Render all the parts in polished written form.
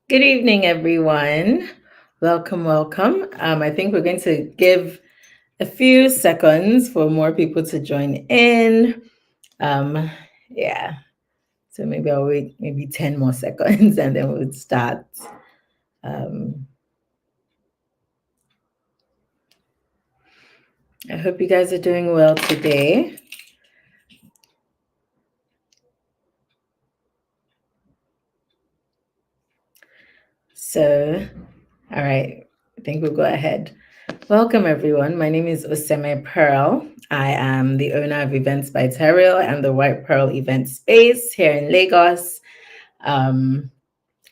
Good evening, everyone. Welcome, welcome. I think we're going to give a few seconds for more people to join in. Um, yeah, so maybe I'll wait maybe 10 more seconds and then we'll start. Um, I hope you guys are doing well today. So, all right, I think we'll go ahead. Welcome, everyone. My name is Oseme Pearl. I am the owner of Events by Terrell and the White Pearl event space here in Lagos. Um,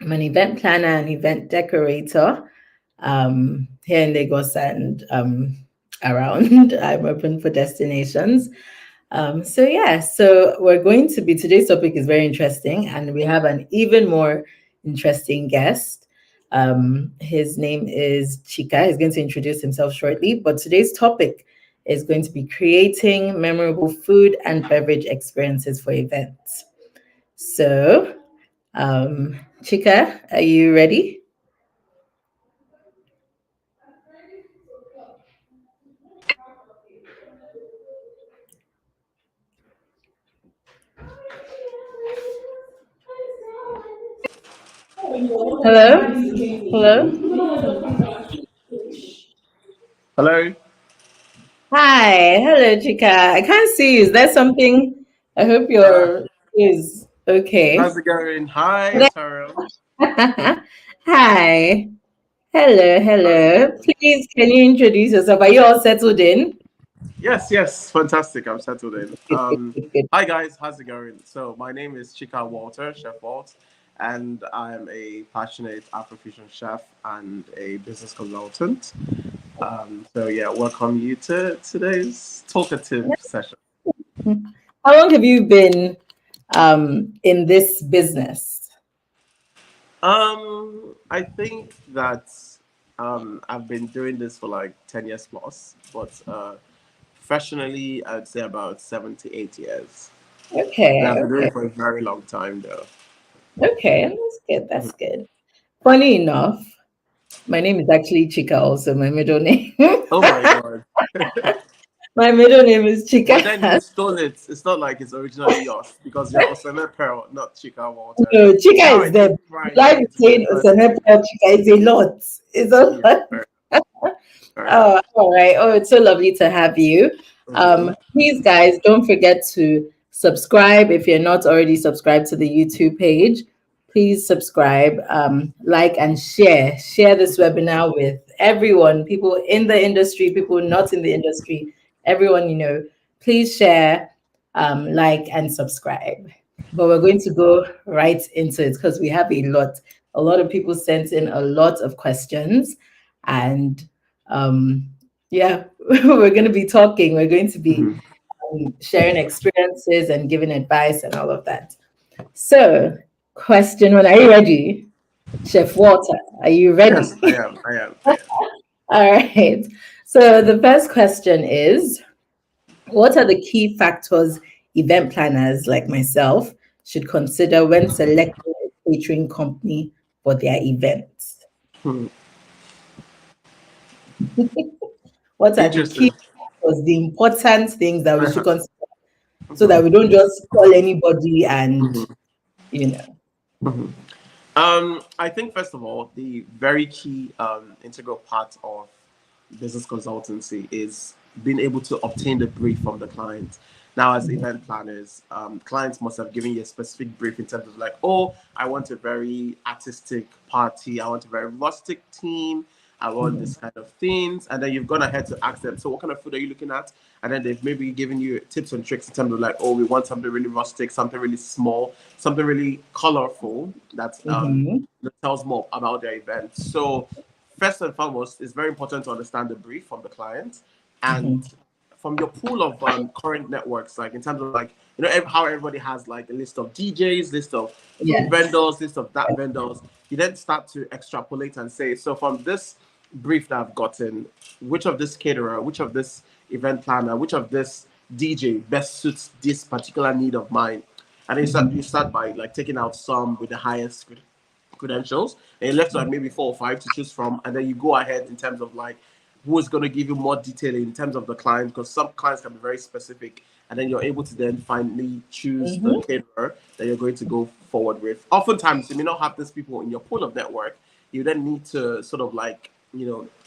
I'm an event planner and event decorator here in Lagos and around. I'm open for destinations. So we're going to be today's topic is very interesting, and we have an even more interesting guest. His name is Chika. He's going to introduce himself shortly, but today's topic is going to be creating memorable food and beverage experiences for events. So, Chika, are you ready? Hello? Hello? Hello. Hi. Hello, Chika. I can't see you. Is there something? I hope Uh, your is how's okay. it going? Hi, Tyrell. Hi. Hello, hello. Please, can you introduce yourself? Are you all settled in? Yes, yes, fantastic. I'm settled in. Good, good, good, good. Hi guys, how's it going? So my name is Chika Walter, Chef Walt, and I'm a passionate Afrofusion chef and a business consultant. So yeah, welcome you to today's talkative session. How long have you been in this business? I think that I've been doing this for like 10 years plus, but professionally, I'd say about 7 to 8 years. But Okay, I've been doing okay, it for a very long time, though. okay. That's good. Mhm. That's good. Funny enough, my name is actually Chika, also my middle name. Oh my god! My middle name is But then you Chika. stole it. It's not like it's originally yours because you're Oseme Pearl, not Chika Walter. No, See Chika how is I there. take pride Like into my saying surname. Oseme Chika is a lot. It's a Yeah, lot. fair Oh, enough. all right. Oh, it's so lovely to have you. Hmm. Please, guys, don't forget to subscribe if you're not already subscribed to the YouTube page. Please subscribe, like, and share. Share this webinar with everyone, people in the industry, people not in the industry, everyone you know. Please share, like, and subscribe. But we're going to go right into it because we have a lot. A lot of people sent in a lot of questions, and um, yeah, we're going to be talking. We're going to be Hmm. sharing experiences and giving advice and all of that. So, question one: Are you ready, Chef Walter? Are you Yes, I ready? am. I am. I am. All right. So the first question is: what are the key factors event planners like myself should consider when selecting a catering company for their events? Hmm. What are the key Interesting. factors, the important things that we should Uh-huh. consider so that Mhm. we don't just call anybody and, Mhm. you know. Mhm. I think first of all, the very key integral part of business consultancy is being able to obtain the brief from the client. Now, as Mhm, event planners, clients must have given you a specific brief in terms of like, oh, I want a very artistic party, I want a very rustic theme, I want mhm, this kind of things, and then you've gone ahead to ask them, so what kind of food are you looking at? And then they've maybe given you tips and tricks in terms of like, oh, we want something really rustic, something really small, something really colorful mhm, that tells more about their event. So first and foremost, it's very important to understand the brief from the client and mhm. from your pool of current networks, like in terms of like, how everybody has like a list of DJs, list of food Yes. vendors, list of that vendors. You then start to extrapolate and say, so from this brief that I've gotten, which of this caterer, which of this event planner, which of this DJ best suits this particular need of mine? And then you start Mhm, you start by like taking out some with the highest credentials, and you're left like maybe 4 or 5 to choose from, and then you go ahead in terms of like who is going to give you more detail in terms of the client, because some clients can be very specific, and then you're able to then finally choose the Mm-hmm. caterer that you're going to go forward with. Oftentimes you may not have these people in your pool of network. You then need to sort of like,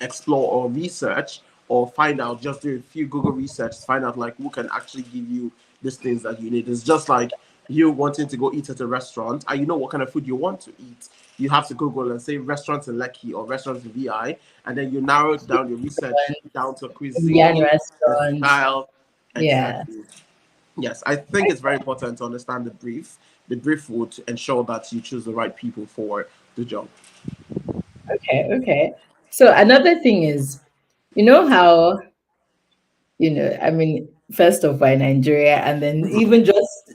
explore or research or find out, just do a few Google research to find out like who can actually give you these things that you need. It's just like you wanting to go eat at a restaurant and you know what kind of food you want to eat. You have to Google and say restaurants in Lekki or restaurants in VI, and then you narrow down your research down to Indian cuisine, the restaurants. style. Yeah. Exactly. Yes, I think it's very important to understand the brief. The brief would ensure that you choose the right people for the job. Okay. Okay. So another thing is, you know how, I mean, first of all, Nigeria, and then even just,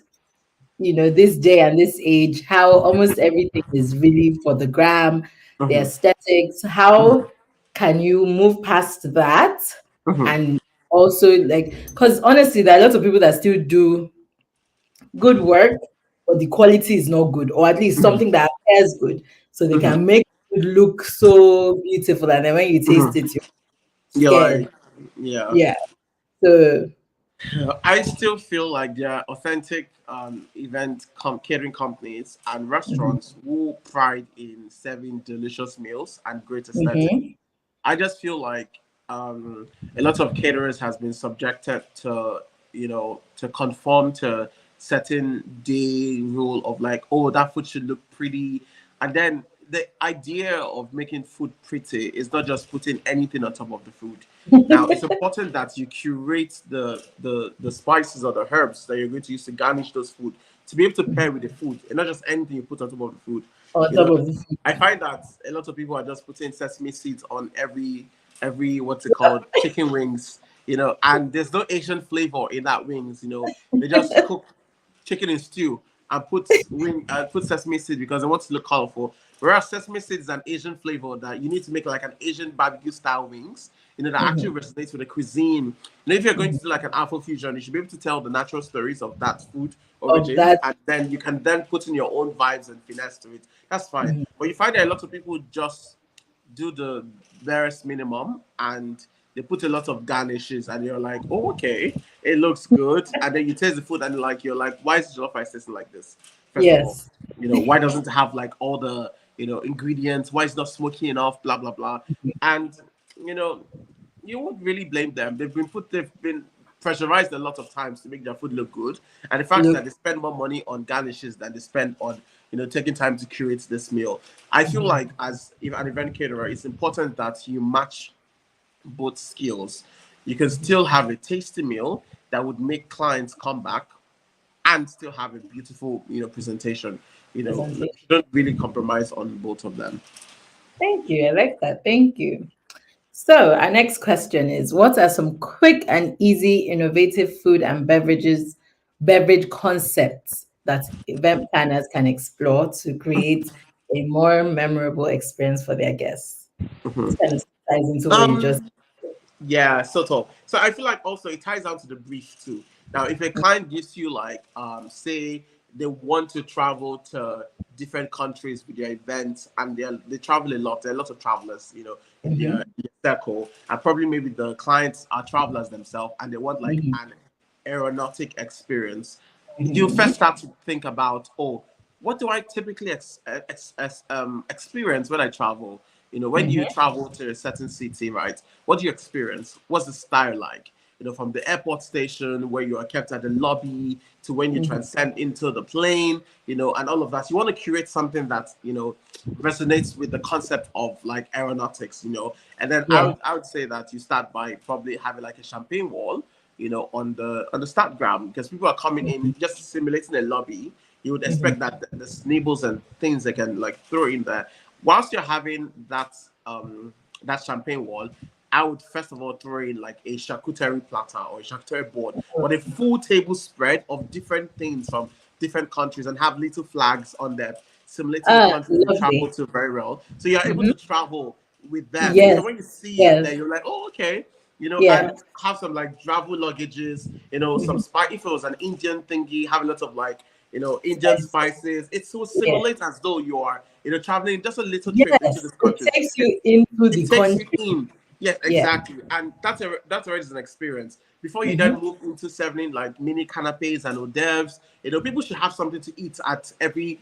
this day and this age, how almost everything is really for the gram, the Mhm, aesthetics. mhm, How can you move past that? mhm, And also, like, because honestly, there are lots of people that still do good work, but the quality is not good, or at least mhm, something that appears good. So they mhm, can make it look so beautiful. And then when you taste mhm. it, you're You're scared. like, yeah. Yeah. So, I still feel like there are authentic catering companies and mhm, restaurants who pride in serving delicious meals and great aesthetics. mhm, I just feel like a lot of caterers has been subjected to, to conform to certain day rule of like, oh, that food should look pretty. And then the idea of making food pretty is not just putting anything on top of the food. Now, it's important that you curate the spices or the herbs that you're going to use to garnish those food to be able to pair with the food, and not just anything you put on top of the food. on You top know, of the food. I find that a lot of people are just putting sesame seeds on every what's it called, chicken wings, and there's no Asian flavor in that wings. They just cook chicken in stew and put sesame seed because they want to look colorful. Whereas sesame seed is an Asian flavor that you need to make like an Asian barbecue style wings, that actually Mhm, resonates with the cuisine. If you're going mhm. to do like an Afro fusion, you should be able to tell the natural stories of that food Of origins, that. and then you can then put in your own vibes and finesse to it. That's fine. Mhm. But you find that a lot of people just do the barest minimum and they put a lot of garnishes, and you're like, oh, okay, it looks good. And then you taste the food and you're like, why is jollof rice tasting like this? First of all, Yes. why doesn't it have like all the ingredients? Why is it not smoky enough? Blah blah blah. And you know, you won't really blame them. They've been pressurized a lot of times to make their food look good. And the fact Look. that they spend more money on garnishes than they spend on, taking time to curate this meal. I feel Mhm. like as if an event caterer, it's important that you match both skills. You can still have a tasty meal that would make clients come back and still have a beautiful, presentation. You Presentation. shouldn't really compromise on both of them. Thank you. I like that. Thank you. So, our next question is: what are some quick and easy innovative food and beverage concepts that event planners can explore to create a more memorable experience for their guests? This Mhm. kind of ties into what you just. Um, Yeah, sort of. So I feel like also it ties down to the brief too. Now, if a client gives you like, say they want to travel to different countries with their events, and they travel a lot. There are a lot of travelers, Mhm, in their circle, and probably maybe the clients are travelers themselves, and they want like mhm, an aeronautic experience. You mhm, first start to think about, oh, what do I typically experience when I travel? When mhm, you travel to a certain city, right? What do you experience? What's the style like? From the airport station where you are kept at the lobby to when you mhm. transcend into the plane, and all of that. You want to curate something that, resonates with the concept of like aeronautics, And then I Yeah. would I would say that you start by probably having like a champagne wall, on the start ground, because people are coming in just simulating a lobby. You would Mhm. expect that the nibbles and things they can like throw in there. Whilst you're having that champagne wall, I would first of all throw in like a charcuterie platter or a charcuterie board, but a full table spread of different things from different countries, and have little flags on them, simulating the Ah, countries you travel lovely. to very well. So you're able Mhm. to travel with them. So Yes. when you see it there, Yes. you're like, oh, okay. Yeah. And have some like travel luggages, some Mhm. spice. If it was an Indian thingy, have a lot of like, Indian Yes. spices. It so Yeah. simulates as though you are, traveling just a little trip into Yes. this It country. takes you into It the takes you country. in. Yes, Yeah. exactly. And that's already an experience. Before you then Mm-hmm. move into serving like mini canapes and hors d'oeuvres, people should have something to eat at every,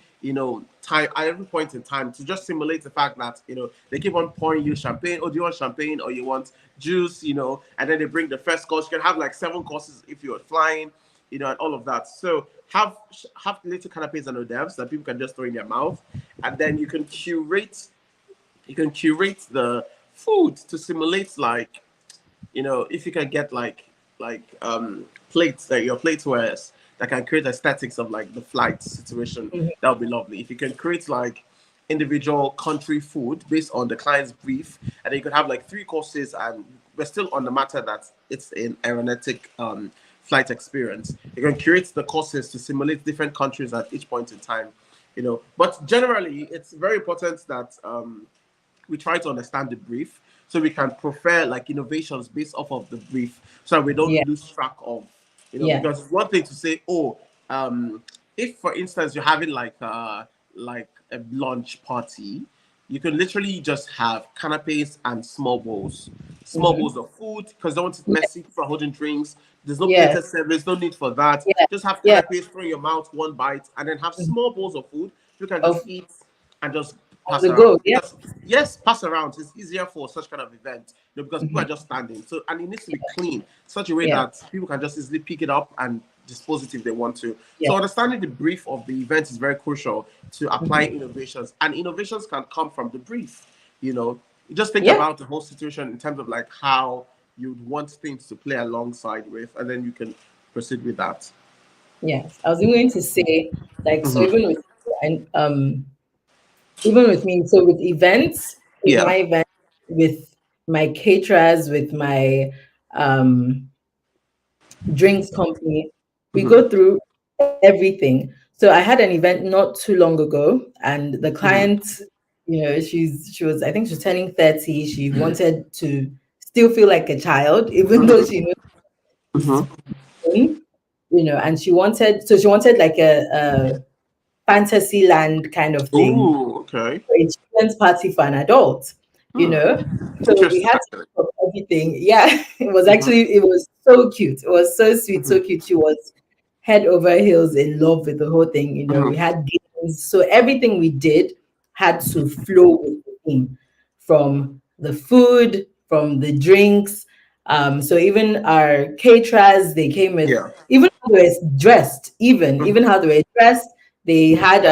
time, at every point in time, to just simulate the fact that, they keep on pouring you champagne. Oh, do you want champagne or you want juice, and then they bring the first course. You can have like 7 courses if you're flying, and all of that. So have little canapes and hors d'oeuvres that people can just throw in their mouth, and then you can curate the food to simulate, like, if you can get plates, that your platewares that can create aesthetics of like the flight situation, Mm-hmm. that would be lovely. If you can create like individual country food based on the client's brief, and then you could have like 3 courses, and we're still on the matter that it's an aeronautic flight experience. You can curate the courses to simulate different countries at each point in time. But generally, it's very important that we try to understand the brief, so we can prefer like innovations based off of the brief, so that we don't Yeah. lose track of, Yeah. because it's one thing to say, oh, if for instance you're having like a lunch party, you can literally just have canapes and small Mm-hmm. bowls of food, because they want it Yeah. messy for holding drinks. There's no Yeah. plated service, no need for that. Yeah. Just have Yeah. canapes, throw in your mouth, one bite, and then have Mhm. small bowls of food. You can Of just eat and just on pass the around, go. Yeah. because yes, pass around is easier for such kind of event, because people Mm-hmm. are just standing. So, and it needs to be clean, such a way Yeah. that people can just easily pick it up and dispose it if they want to. Yeah. So understanding the brief of the event is very crucial to Mm-hmm. applying innovations, and innovations can come from the brief. You know, you just think Yeah. about the whole situation in terms of like how you'd want things to play alongside with, and then you can proceed with that. Yes. I was going to say, like, so Hmm. and even with me, so with Yeah. my event, with my caterers, with my um drinks company, we Hmm. go through everything. So I had an event not too long ago, and the Hmm. client, she was, I think she was turning 30. She wanted to still feel like a child, even though Hmm. she knows she's Hmm. grown, and she wanted like a fantasy land kind of thing, Ooh, okay. for a children's party for an adult, you Hmm. know. So we Interesting, had to actually. think of everything. Yeah, Hmm. it was so cute. It was so sweet, Hmm. so cute. She was head over heels in love with the whole thing. We Hmm. had games. So everything we did had to flow with the theme, from the food, from the drinks. So even our caterers, they came with, Yeah. even how they were dressed, even Hmm. how they were dressed, they had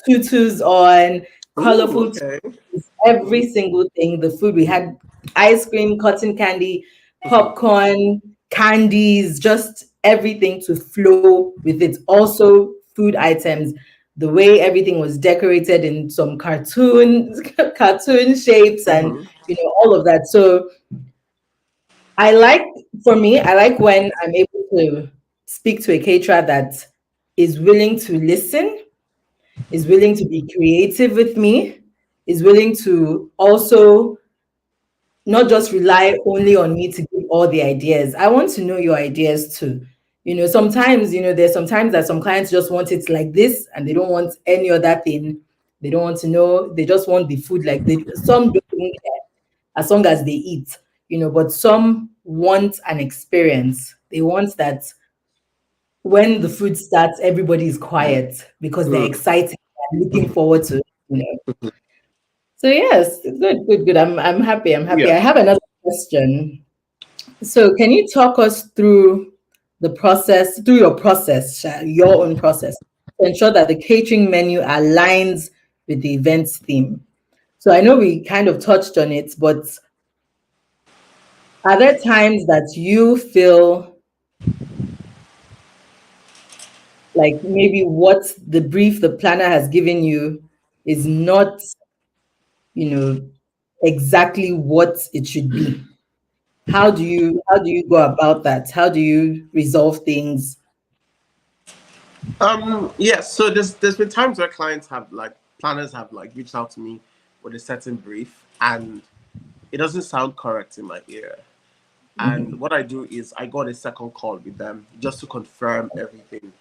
tutus on, Ooh, colorful okay. tutus, every single thing. The food, we had ice cream, cotton candy, Hmm. popcorn, candies, just everything to flow with it. Also, food items, the way everything was decorated in some cartoon shapes, and Hmm. all of that. So I like, for me, I like when I'm able to speak to a caterer that is willing to listen, is willing to be creative with me, is willing to also not just rely only on me to give all the ideas. I want to know your ideas too. Sometimes, there's sometimes that some clients just want it like this, and they don't want any other thing. They don't want to know, they just want the food like some don't even care as long as they eat, but some want an experience. They want that when the food starts, everybody is quiet because they're Mm. excited and looking forward to it. So yes, good, good, good. I'm happy. I'm happy. Yeah. I have another question. So can you talk us through through your process, your own process, to ensure that the catering menu aligns with the event's theme? So I know we kind of touched on it, but are there times that you feel like maybe what the brief the planner has given you is not, you know, exactly what it should be? How do you go about that? How do you resolve things? Yes. So there's been times where clients have like planners have like reached out to me with a certain brief, and it doesn't sound correct in my ear. And Mhm. what I do is I got a second call with them just to confirm everything.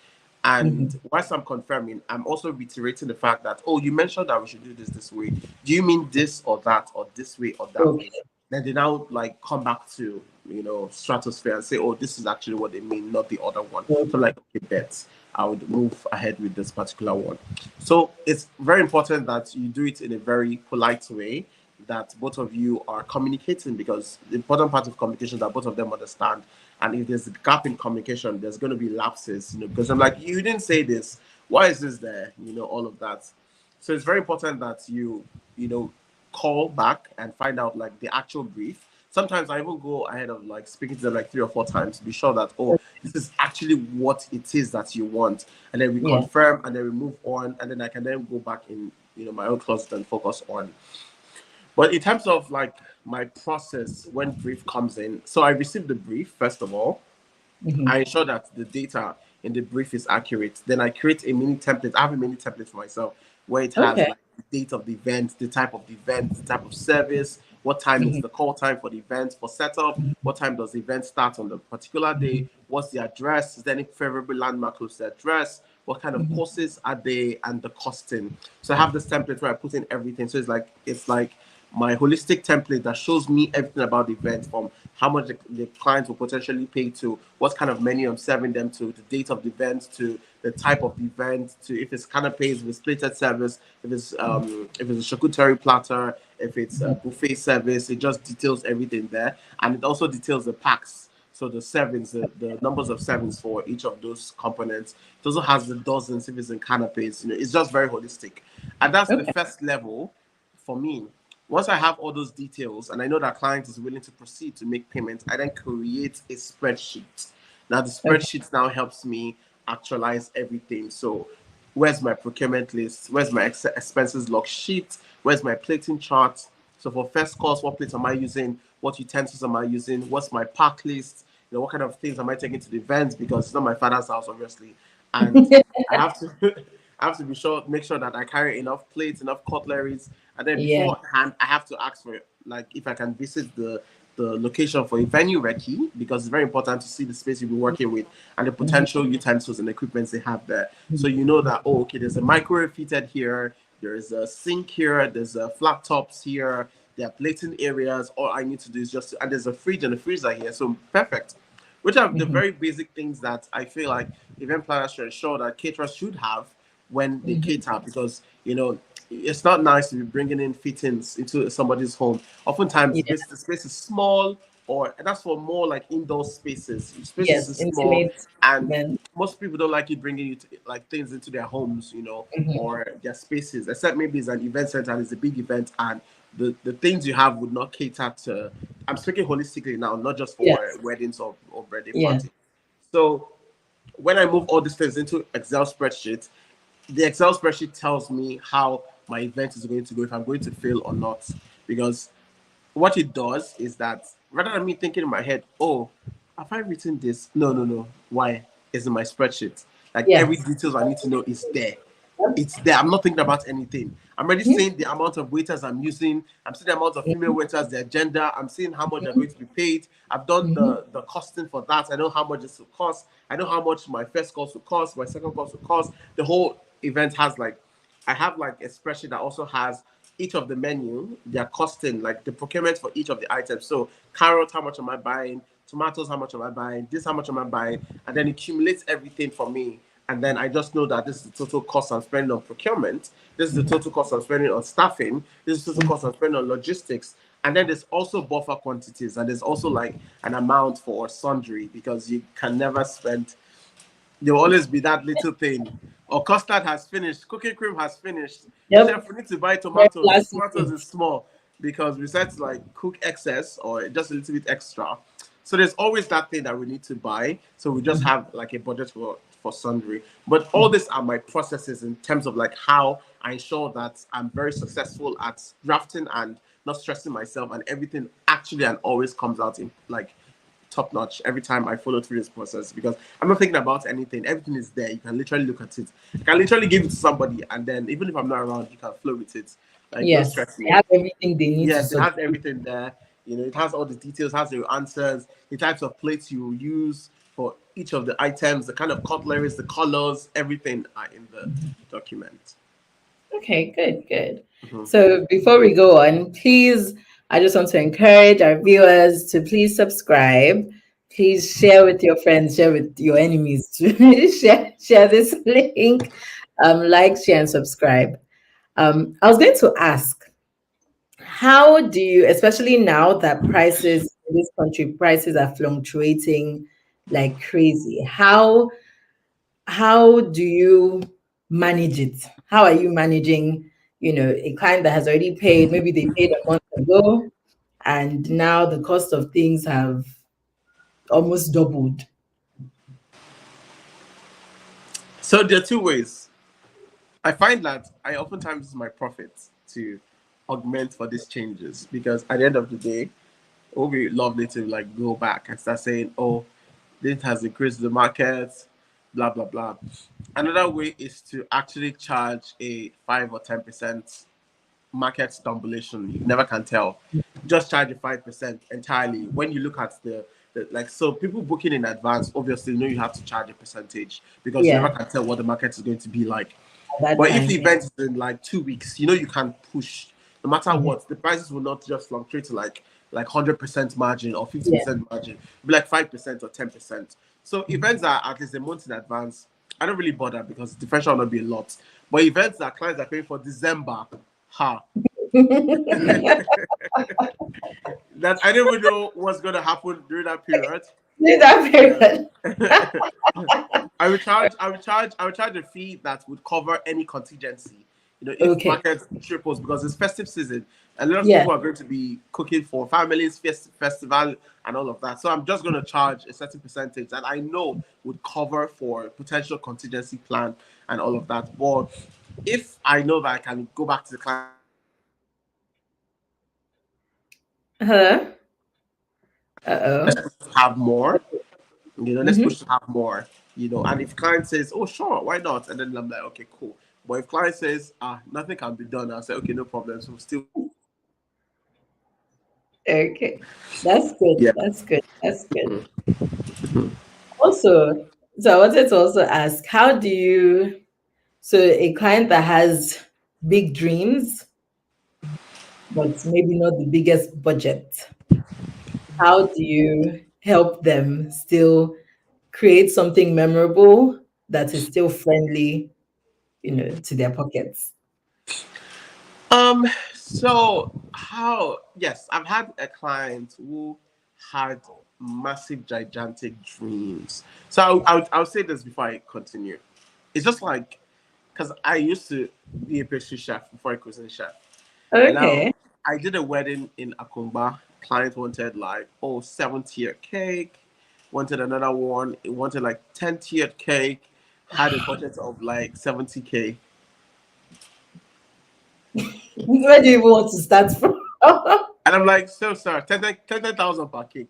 And whilst I'm confirming, I'm also reiterating the fact that, oh, you mentioned that we should do this way. Do you mean this or that, or this way or that way? Okay. Then they now like come back to, stratosphere and say, oh, this is actually what they mean, not the other one. So Okay. like, okay, bet I would move ahead with this particular one. So it's very important that you do it in a very polite way, that both of you are communicating, because the important part of communication is that both of them understand. And if there's a gap in communication, there's going to be lapses, because I'm like, you didn't say this. Why is this there? All of that. So it's very important that you call back and find out like the actual brief. Sometimes I even go ahead of like speaking to them like 3 or 4 times to be sure that, oh, this is actually what it is that you want. And then we Yeah. confirm, and then we move on, and then I can then go back in my own closet and focus on. But in terms of like my process when brief comes in, so I receive the brief first of all. I ensure that the data in the brief is accurate. Then I create a mini template. I have a mini template for myself where it has Okay. like the date of the event, the type of the event, the type of service, what time is the call time for the event, for setup, what time does the event start on the particular day, what's the address, is there any favorable landmark close to the address, what kind of courses are they, and the costing. So I have this template where I put in everything. So it's like my holistic template that shows me everything about the event, from how much the clients will potentially pay, to what kind of menu I'm serving them, to the date of the event, to the type of the event, to if it's canapes, if it's plated service, if it's a charcuterie platter, if it's a buffet service. It just details everything there, and it also details the packs. So the servings, the numbers of servings for each of those components. It also has the dozens if it's in canapes. It's just very holistic, and that's the Okay. first level for me. Once I have all those details and I know that client is willing to proceed to make payment, I then create a spreadsheet. Now the Okay. spreadsheet now helps me actualize everything. So where's my procurement list? Where's my expenses log sheet? Where's my plating chart? So for first course, what plates am I using? What utensils am I using? What's my pack list? What kind of things am I taking to the events? Because it's not my father's house, obviously. And I have to I have to make sure that I carry enough plates, enough cutleries, and then Yeah. beforehand I have to ask for like if I can visit the location for a venue recce, because it's very important to see the space you'll be working with and the potential utensils and equipments they have there. So you know that, oh, okay, there's a microwave fitted here, there's a sink here, there's a flat tops here, there are plating areas. All I need to do is and there's a fridge and a freezer here. So perfect. Which are the very basic things that I feel like event planners should ensure that caterers should have when they cater, because it's not nice to be bringing in fittings into somebody's home. Oftentimes Yeah. the space is small, or and that's for more like indoor spaces. Spaces Yes. is small, Intimate and event. most people don't like you bringing like things into their homes, or their spaces, except maybe it's an event center and it's a big event, and the things you have would not cater to. I'm speaking holistically now, not just for Yes. weddings or birthday Yeah. parties. So when I move all these things into Excel spreadsheet, the Excel spreadsheet tells me how my event is going to go, if I'm going to fail or not. Because what it does is that rather than me thinking in my head, oh, have I written this? No, no, no. Why? It's in my spreadsheet. Like every Yes. details I need to know is there. Yep. It's there. I'm not thinking about anything. I'm already seeing the amount of waiters I'm using. I'm seeing the amount of female waiters, their gender. I'm seeing how much they're going to be paid. I've done the costing for that. I know how much this will cost. I know how much my first course will cost, my second course will cost. The whole event has like, I have like a spreadsheet that also has each of the menu, their costing, like the procurement for each of the items. So carrots, how much am I buying? Tomatoes, how much am I buying? This, how much am I buying? And then it accumulates everything for me. And then I just know that this is the total cost I'm spending on procurement. This is the total cost I'm spending on staffing. This is the total cost I'm spending on logistics. And then there's also buffer quantities. And there's also like an amount for sundry, because you can never spend, there will always be that little thing. Or custard has finished, cooking cream has finished. Yep. Chef, we need to buy Very tomatoes. This classic tomatoes thing. is small, because we said to like cook excess or just a little bit extra. So there's always that thing that we need to buy. So we just have like a budget for sundry. But all these are my processes in terms of like how I ensure that I'm very successful at drafting and not stressing myself, and everything actually and always comes out in like top notch every time I follow through this process, because I'm not thinking about anything. Everything is there. You can literally look at it. You can literally give it to somebody, and then even if I'm not around, you can flow with it. Like, don't Yes. stress They me. have everything they need to Yes, it has succeed. everything there. It has all the details, has your answers, the types of plates you use for each of the items, the kind of cutleries, the colors, everything are in the document. Okay, good, good. Mhm. So before we go on, please, I just want to encourage our viewers to please subscribe. Please share with your friends, share with your enemies to share this link. Like, share, and subscribe. I was going to ask, how do you, especially now that prices in this country, prices are fluctuating like crazy. How do you manage it? How are you managing, a client that has already paid, maybe they paid a month ago, and now the cost of things have almost doubled? So there are two ways. I find that I oftentimes use my profits to augment for these changes because at the end of the day, it would be lovely to like go back and start saying, "Oh, this has increased the market, blah blah blah." Another way is to actually charge a 5 or 10% market stumblation. You never can tell. Just charge a 5% entirely. When you look at the like, so people booking in advance, obviously, you know you have to charge a percentage because you Yeah, never can tell what the market is going to be like. at that But if the time. event is in like 2 weeks, you know you can push. No matter Mhm. what, the prices will not just fluctuate to like 100% margin or fifty Yeah. percent margin. It'll be like 5% or 10%. So events are at least a month in advance. I don't really bother because the differential will not be a lot. But events that clients are paying for December, ha, that I don't even know what's gonna happen during that period. Do that Yeah. period. I would charge a fee that would cover any contingency. You know, if Okay. market triples because it's festive season, a lot of Yeah. people are going to be cooking for families, festival, and all of that. So I'm just going to charge a certain percentage that I know would cover for potential contingency plan and all of that. But if I know that I can go back to the client and say, okay, cool, Hello. let's Uh-oh. have more. Let's Mm-hmm. push to have more. And if client says, oh, sure, why not? And then I'm like, okay, cool. But if client says, nothing can be done, I'll say, okay, no problem. So we'll still go ahead with it. Okay. That's good. Yeah. That's good. That's good. Also, so I wanted to also ask, how do you, so a client that has big dreams, but maybe not the biggest budget, how do you help them still create something memorable that is still friendly, to their pockets? So yes, I've had a client who had massive, gigantic dreams. So I'll say this before I continue. It's just like, because I used to be a pastry chef before I was a chef. And now Okay. I did a wedding in Akumba. Client wanted like, 7 tier cake, wanted another one, it wanted like 10 tiered cake, had a budget of like 70K. Where do you even want to start from? And I'm like, so sir, 10,000 per cake.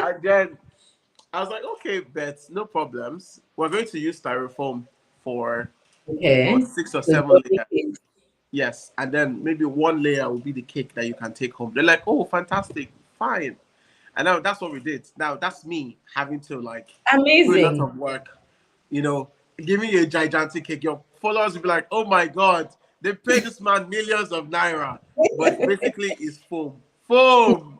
And then I was like, okay, bet, no problems. We're going to use styrofoam for Okay. 6 or 7 layers. So Yes, and then maybe one layer will be the cake that you can take home. They're like, oh, fantastic, fine. And now that's what we did. Now that's me having to like do a lot amazing. of work, you know, giving you a gigantic cake. Your followers will be like, oh my God, they paid this man millions of naira. But basically it's foam. Foam.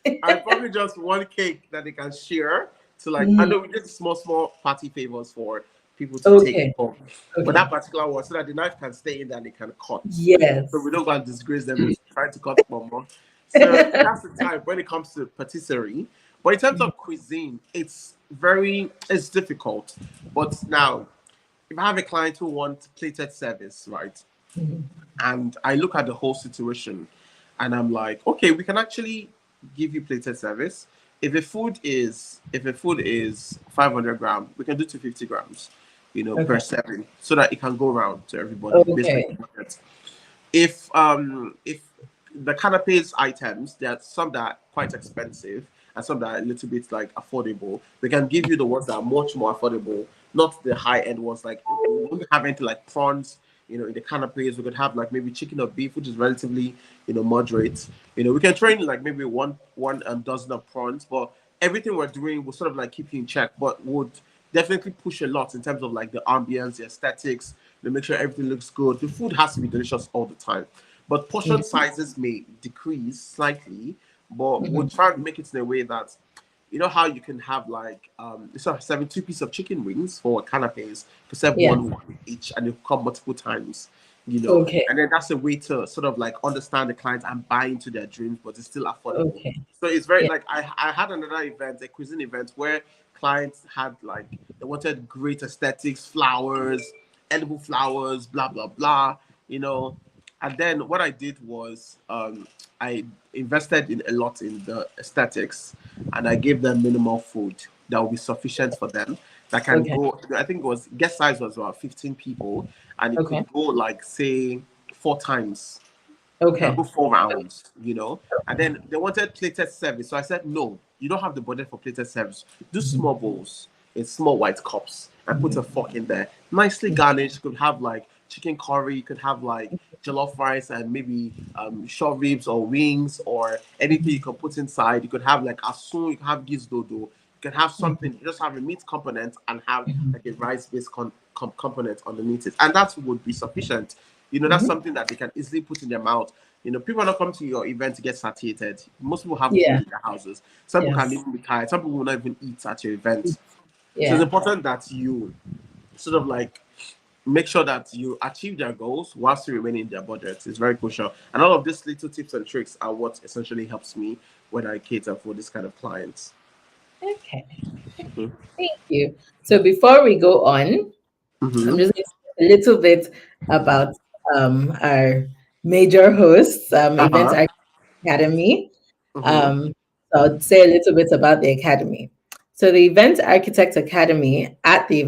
And probably just one cake that they can share to like, I Mhm. know we did small, small party favors for people to take Okay. home. But Okay. that particular one, so that the knife can stay in there and they can cut. So we Yes. don't go and disgrace them with trying to cut more. So that's the type when it comes to patisserie. But in terms of cuisine, it's difficult. But now, if I have a client who wants plated service, right? Mhm. And I look at the whole situation and I'm like, okay, we can actually give you plated service. If a food is 500 gram, we can do 250 grams, per Okay. serving, so that it can go around to everybody based on Okay. your market. If the canapes items, there are some that are quite expensive and some that are a little bit like affordable. We can give you the ones that are much more affordable, not the high end ones. Like we won't have anything like prawns, in the canapes. We could have like maybe chicken or beef, which is relatively, moderate. We can train like maybe one dozen of prawns, but everything we're doing will sort of like keep you in check, but would definitely push a lot in terms of like the ambience, the aesthetics, to make sure everything looks good. The food has to be delicious all the time. But portion Mhm. sizes may decrease slightly, but we'll Mhm. try to make it in a way that you know how you can have like instead of serving two pieces of chicken wings for canapes, you can serve Yeah. one each and they come multiple times, you know. Okay. And then that's a way to sort of like understand the clients and buy into their dreams, but it's still affordable. Okay. So it's very Yeah. like I had another event, a cuisine event where clients had like they wanted great aesthetics, flowers, edible flowers, blah blah blah, you know. And then what I did was I invested in a lot in the aesthetics, and I gave them minimal food that will be sufficient for them. That can Okay. go. I think it was guest size was about 15 people, and it Okay. could go like say 4 times. You can Okay. go 4 rounds, you know. And then they wanted plated service. So I said, no, you don't have the budget for plated service. Do small bowls in small white cups and put a fork in there. Nicely garnished. You could have like chicken curry, you could have like jollof rice and maybe short ribs or wings or anything you can put inside. You could have like asun, you can have giz dodo. You can have something, you just have a meat component and have like a rice based component underneath it. And that would be sufficient. You know, that's Mhm. something that they can easily put in their mouth. You know, people are not coming to your event to get satiated. Most people have food Yeah. in their houses. Some people can Yes. even be tired. Some people will not even eat at your event. So it's Yeah. important that you sort of like make sure that you achieve their goals whilst you remain in their budget. It's very crucial. And all of these little tips and tricks are what essentially helps me when I cater for this kind of clients. Okay. Mm-hmm. Thank you. So before we go on, I'm Mm-hmm. just going to say a little bit about our major hosts, Event Uh-huh. Academy. Mm-hmm. Um, so I'll say a little bit about the academy. So the Event Architect Academy, at the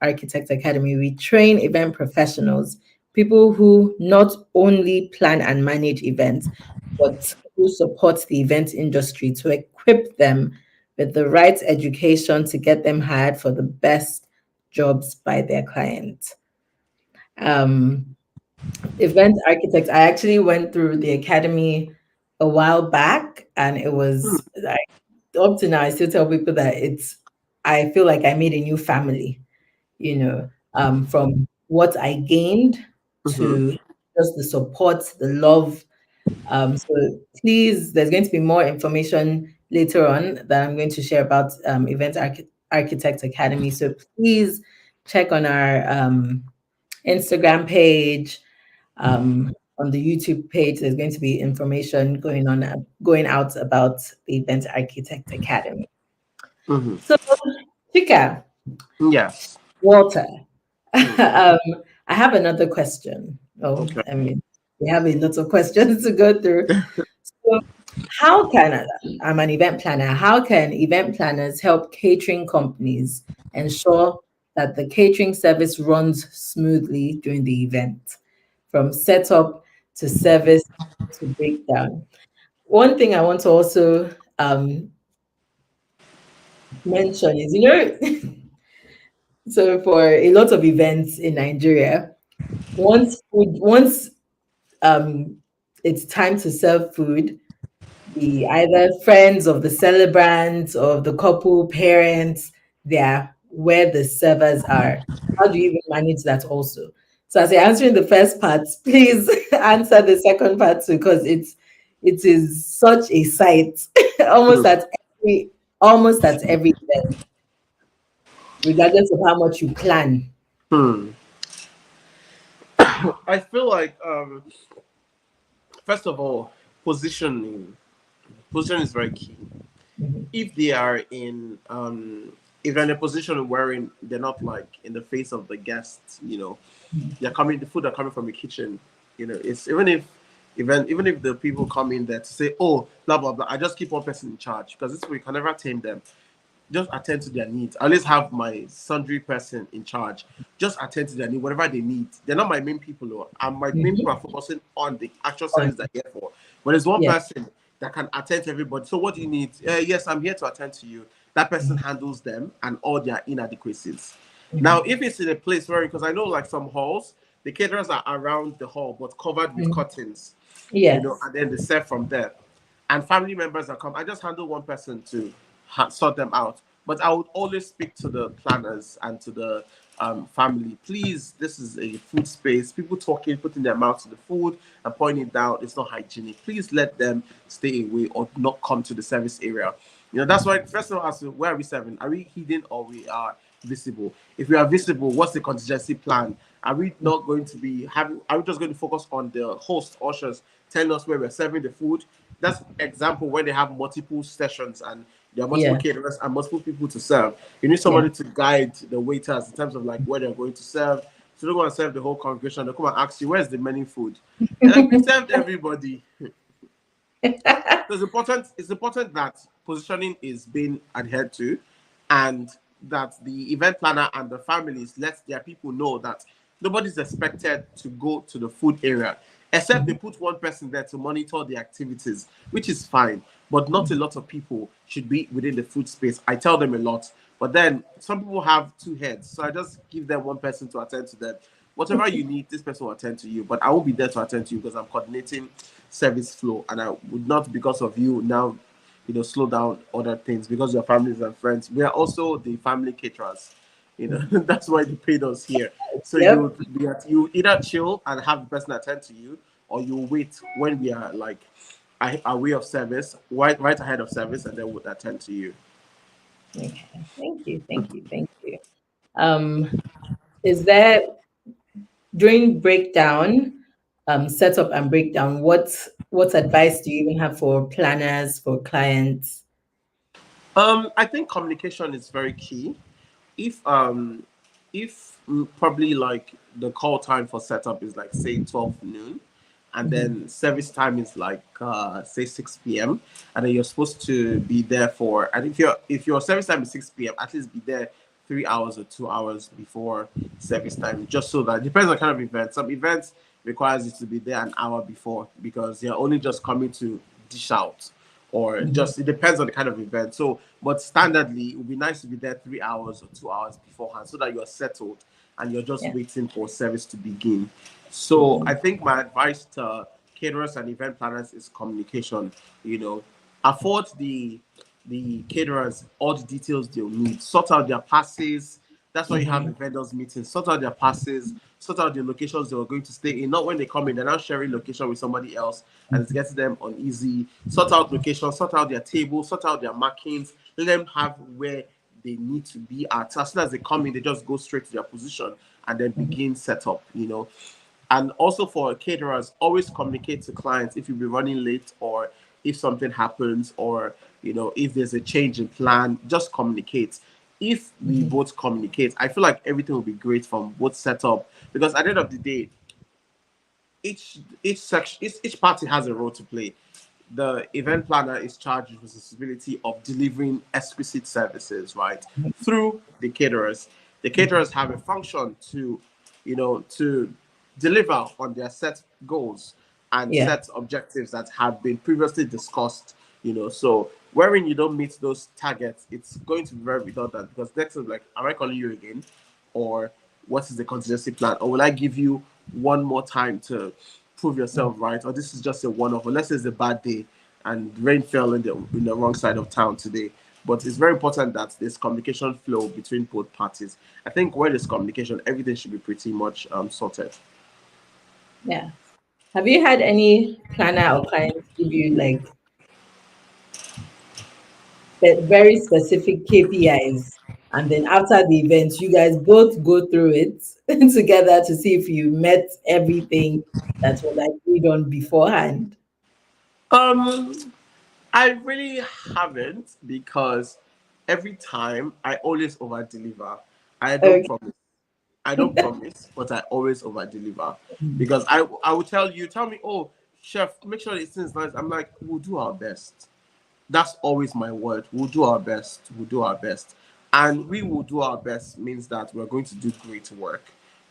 Architect Academy, we train event professionals, people who not only plan and manage events, but who support the event industry to equip them with the right education to get them hired for the best jobs by their clients. Um, Event architect, I actually went through the academy a while back, and it was like up to now. I still tell people that I feel like I made a new family. From what I gained Mm-hmm. to just the support, the love. So please, there's going to be more information later on that I'm going to share about Architect Academy. So please check on our Instagram page, on the YouTube page. There's going to be information going out about the Event Architect Academy. Mm-hmm. So, Chika, Yes. Walter, Mm. I have another question. Oh, Okay. I mean, we have a lot of questions to go through. So, I'm an event planner. How can event planners help catering companies ensure that the catering service runs smoothly during the event, from setup to service to breakdown? One thing I want to also mention is, so for a lot of events in Nigeria, once um, it's time to serve food, the either friends of the celebrants, of the couple, parents, they're where the servers are. How do you even manage that also? So as you're answering the first part, please answer the second part too, because it is such a sight almost Mm-hmm. at every almost at every event, regardless of how much you plan. Hmm. I feel like first of all, positioning. Position is very key. Mhm. If they are in if they're in a position wherein they're not like in the face of the guests, you know, they're coming the food are coming from the kitchen, you know, it's even if the people come in there to say, oh, blah blah blah, I just keep one person in charge because this way you can never tame them. Just attend to their needs. I always have my sundry person in charge. Just attend to their need, whatever they need. They're not my main people, though. And my main Mhm. people are focusing on the actual On- service they're here for. But there's one Yeah. person that can attend to everybody. So what do you need? Yes, I'm here to attend to you. That person handles them and all their inadequacies. Now, Mhm. if it's in a place where, because I know like some halls, the caterers are around the hall but covered with Mhm. curtains, you know, Yes. and then they serve from there. And family members that come, I just handle one person too. sort them out. But I would always speak to the planners and to the family. Please, this is a food space. People talking, putting their mouth to the food and pointing it down. It's not hygienic. Please let them stay away or not come to the service area. That's why first of all, ask you, where are we serving? Are we hidden or we are visible? If we are visible, what's the contingency plan? Are we not going to be having? Are we just going to focus on the host ushers telling us where we're serving the food? That's example when they have multiple sessions and there are multiple Yeah. caterers and multiple people to serve. You need Yeah. somebody to guide the waiters in terms of like where they're going to serve. So they're going to serve the whole congregation. They'll come and ask you, where's the menu food? And like, we served everybody. So it's important that positioning is being adhered to, and that the event planner and the families let their people know that nobody's expected to go to the food area, except they put one person there to monitor the activities, which is fine. But not a lot of people should be within the food space. I tell them a lot, but then some people have two heads, so I just give them one person to attend to them. Whatever you need, this person will attend to you, but I won't be there to attend to you because I'm coordinating service flow, and I would not, because of you now, slow down other things because your families and friends. We are also the family caterers. That's why they paid us here. So Yep. you either chill and have the person attend to you, or you wait when we are like our way of service, right ahead of service, and then would attend to you. Okay. Thank you. Thank you. Thank you. Um, is there during breakdown, setup and breakdown, what advice do you even have for planners, for clients? I think communication is very key. If probably like the call time for setup is like say 12 noon, and Mhm. then service time is like say 6 p.m., and then you're supposed to be there for, and if your service time is 6 p.m., at least be there 3 hours or 2 hours before service time, just so that depends on kind of event. Some events requires you to be there an hour before because you're only just coming to dish out, or Mhm. just it depends on the kind of event. So, but standardly, it would be nice to be there 3 hours or 2 hours beforehand so that you're settled and you're just Yeah. waiting for service to begin. So, I Mhm. think my advice to caterers and event planners is communication. You know, afford the caterers all the details they'll need. Sort out their passes. That's why you have the Mhm. vendors meeting. Sort out their passes. Sort out the locations they were going to stay in. Not when they come in, they're now sharing location with somebody else, and it's getting them uneasy. Sort out location. Sort out their table. Sort out their markings. Let them have where they need to be at. As soon as they come in, they just go straight to their position and then Mhm. begin setup. And also for caterers, always communicate to clients if you'll be running late, or if something happens, or if there's a change in plan, just communicate. If we Mhm. both communicate, I feel like everything will be great from both setup, because at the end of the day, each section, each party has a role to play. The event planner is charged with the responsibility of delivering exquisite services, right, through the caterers. The caterers have a function to deliver on their set goals and Yeah. set objectives that have been previously discussed. So wherein you don't meet those targets, it's going to be very redundant, because next is like, am I calling you again? Or what is the contingency plan? Or will I give you one more time to prove yourself right? Or this is just a one-off? Or let's say it's a bad day and rain fell in the wrong side of town today. But it's very important that there's communication flow between both parties. I think where there's communication, everything should be pretty much sorted. Yeah. Have you had any planner or clients give you like very specific KPIs, and then after the event, you guys both go through it together to see if you met everything that was agreed on beforehand? Um, I really haven't, because every time I always over deliver. I don't Okay. promise. I don't promise, but I always over deliver, because I will tell you, tell me, oh, chef, make sure this thing's nice. I'm like, we'll do our best. That's always my word. We'll do our best. We'll do our best. And we will do our best means that we're going to do great work.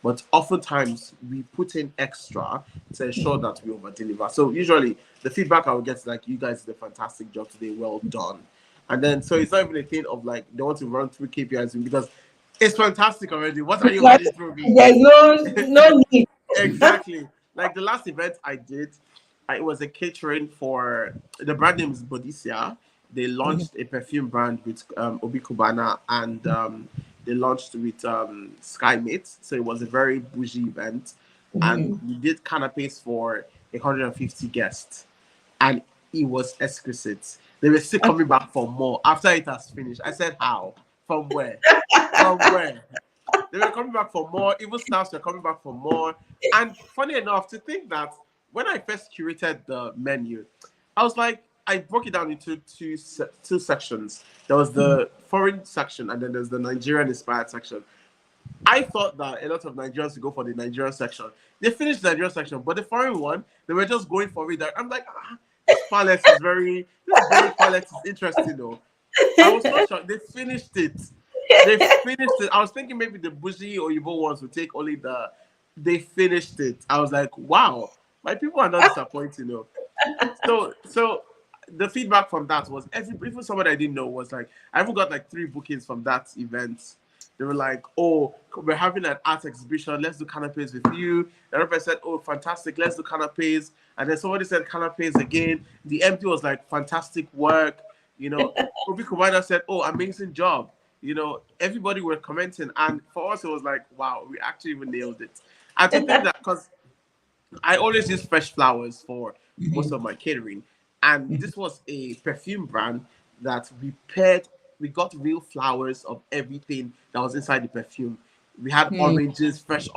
But oftentimes we put in extra to ensure that we over deliver. So usually the feedback I will get is like, you guys did a fantastic job today. Well done. And then so it's not even a thing of like they want to run through KPIs, because it's fantastic already. What are you Like, running through me? there's no need. Exactly. Like the last event I did, it was a catering for, the brand name is Bodisia. They launched a perfume brand with Obi Kubana, and they launched with Skymate. So it was a very bougie event, and we did canapes for 150 guests, and it was exquisite. They were still coming back for more after it has finished. I said, "How? From where? From where?" They were coming back for more. Even staffs were coming back for more. And funny enough, to think that when I first curated the menu, I was like, I broke it down into two sections. There was the foreign section, and then there's the Nigerian inspired section. I thought that a lot of Nigerians would go for the Nigerian section. They finished the Nigerian section, but the foreign one, they were just going for it. I'm like, this boring palette is interesting though. I was so shocked. They finished it. They finished it. I was thinking maybe the bougie or Igbo ones would take only the. They finished it. I was like, wow, my people are not disappointing, though. So the feedback from that was even someone I didn't know was like, I even got like 3 bookings from that event. They were like, oh, we're having an art exhibition. Let's do canapes with you. The other person said, oh, fantastic. Let's do canapes. And then somebody said canapes again. The MP was like, fantastic work. Obi Kubana said, oh, amazing job. Everybody were commenting. And for us, it was like, wow, we actually even nailed it. And to think that, because I always use fresh flowers for most of my catering. And this was a perfume brand that we got real flowers of everything that was inside the perfume. We had oranges, fresh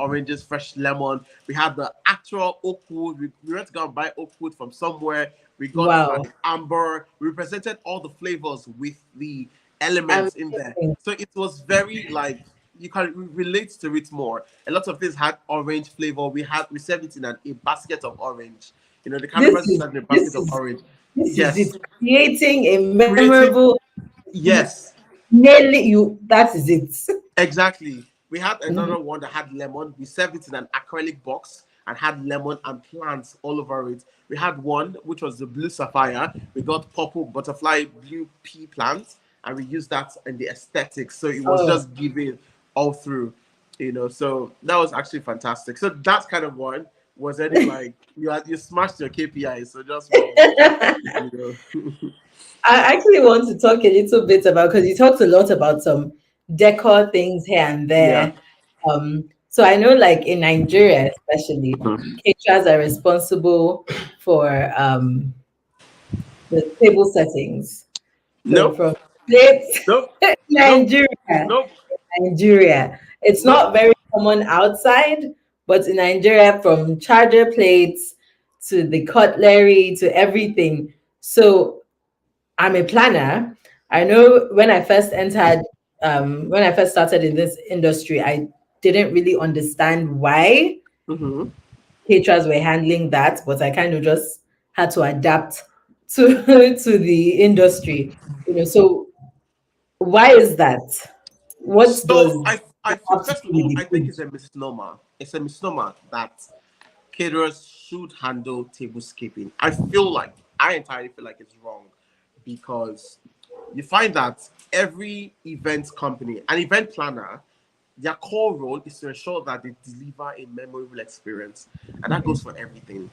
lemon. We had the actual oak wood. We went to go and buy oak wood from somewhere. We got Wow. like amber. We represented all the flavors with the elements in there. Amazing. So it was very like you can relate to it more. A lot of things had orange flavor. We served it in a basket of orange. The This cannabis is is served in a this basket of is orange. this is Yes, it. Creating a creating. memorable, Yes, nearly you. That is it. exactly. We had Mhm. another one that had lemon. We served it in an acrylic box and had lemon and plants all over it. We had one which was the blue sapphire. We got purple butterfly, blue pea plants, and we used that in the aesthetics. So it was Oh. just giving all through. So that was actually fantastic. So that kind of one was any like you smashed your KPI. So just move on. I actually want to talk a little bit about, because you talked a lot about some decor things here and Yeah. there. So I know, like in Nigeria, especially, caterers are responsible for the table settings. So Nope. from plates, Nope. Nope. Nigeria, Nope. Nigeria. It's Nope. not very common outside, but in Nigeria, from charger plates to the cutlery to everything. So I'm a planner. I know when I first started in this industry, I didn't really understand why Mm-hmm. caterers were handling that, but I kind of just had to adapt to to the industry. So why is that? What So does I it have to first do of with all, the I think food? it's a misnomer. It's a misnomer that caterers should handle tablescaping. I entirely feel like it's wrong because you find that every event company, an event planner, their core role is to ensure that they deliver a memorable experience, and that goes for everything.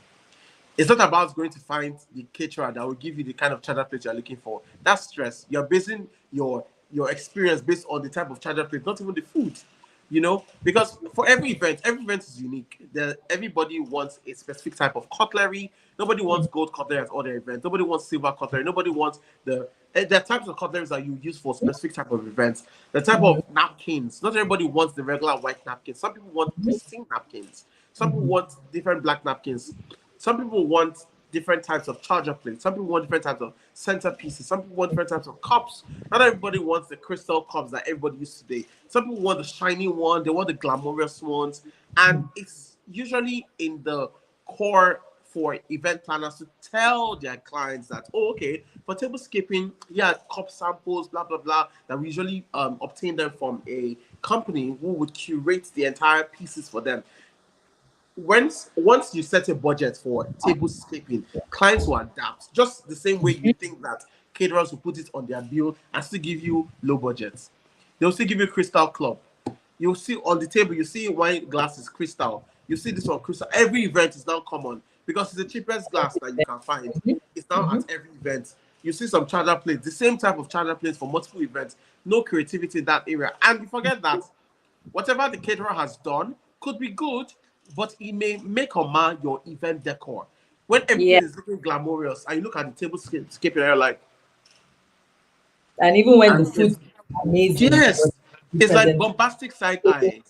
It's not about going to find the caterer that will give you the kind of charger plate you're looking for. That's stress. You're basing your experience based on the type of charger plate, not even the food. Because for every event is unique. Everybody wants a specific type of cutlery. Nobody wants gold cutlery at other events. Nobody wants silver cutlery. Nobody wants the types of cutleries that you use for specific type of events. The type of napkins. Not everybody wants the regular white napkins. Some people want pristine napkins. Some people want different black napkins. Some people want different types of charger plates. Some people want different types of centerpieces. Some people want different types of cups. Not everybody wants the crystal cups that everybody uses today. Some people want the shiny one. They want the glamorous ones. And it's usually in the core for event planners to tell their clients that, oh, okay, for tablescaping, yeah, cup samples, blah, blah, blah, that we usually obtain them from a company who would curate the entire pieces for them. Once you set a budget for tablescaping, clients will adapt. Just the same way you think that caterers will put it on their bill and still give you low budgets. They'll still give you crystal club. You'll see on the table, you see wine glasses, crystal. You see this one, crystal. Every event is now common because it's the cheapest glass that you can find. It's now at every event. You see some charger plates, the same type of charger plates for multiple events. No creativity in that area. And you forget that whatever the caterer has done could be good, but it may make or mar your event decor. When Yeah. everything is looking glamorous and you look at the table scape and you're like, And even when the and food it's, is amazing, but yes, the it's like present, bombastic side eyes. Yes,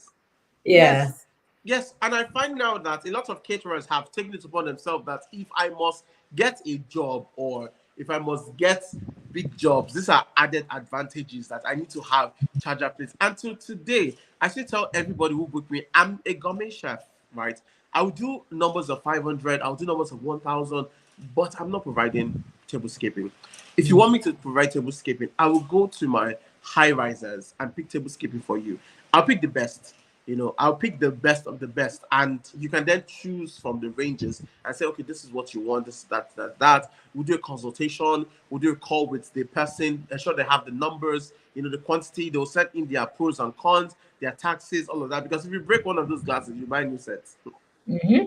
yes, yes, and I find now that a lot of caterers have taken it upon themselves that if I must get a job or if I must get big jobs, these are added advantages that I need to have charger plates. Until today, I still tell everybody who book me, I'm a gourmet chef, right? I'll do numbers of 500, I'll do numbers of 1,000, but I'm not providing tablescaping. If you want me to provide tablescaping, I will go to my high risers and pick tablescaping for you. I'll pick the best. I'll pick the best of the best, and you can then choose from the ranges and say, okay, this is what you want, this, that. We'll do a consultation, we'll do a call with the person, ensure they have the numbers, the quantity, they'll set in their pros and cons, their taxes, all of that. Because if you break one of those glasses, you buy new sets. mm-hmm.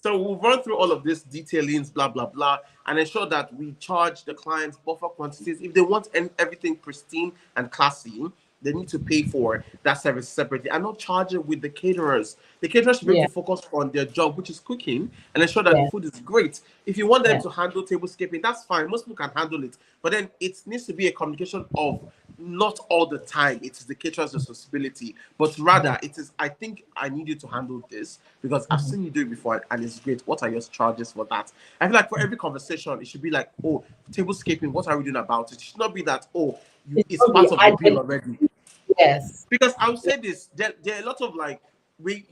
So we'll run through all of this detailings, blah, blah, blah, and ensure that we charge the clients buffer quantities. If they want everything pristine and classy, they need to pay for that service separately and not charge it with the caterers. The caterers should be able Yeah, to focus on their job, which is cooking, and ensure that the yeah, food is great. If you want them yeah, to handle tablescaping, that's fine. Most people can handle it. But then it needs to be a communication of not all the time it is the caterer's responsibility, but rather it is, I think I need you to handle this because I've mhm. seen you do it before and it's great. What are your charges for that? I feel like for every conversation, it should be like, oh, tablescaping, what are we doing about it? It should not be that, oh, It's it's not the part of the bill added, already. yes, Because I would say this, there are a lot of like, we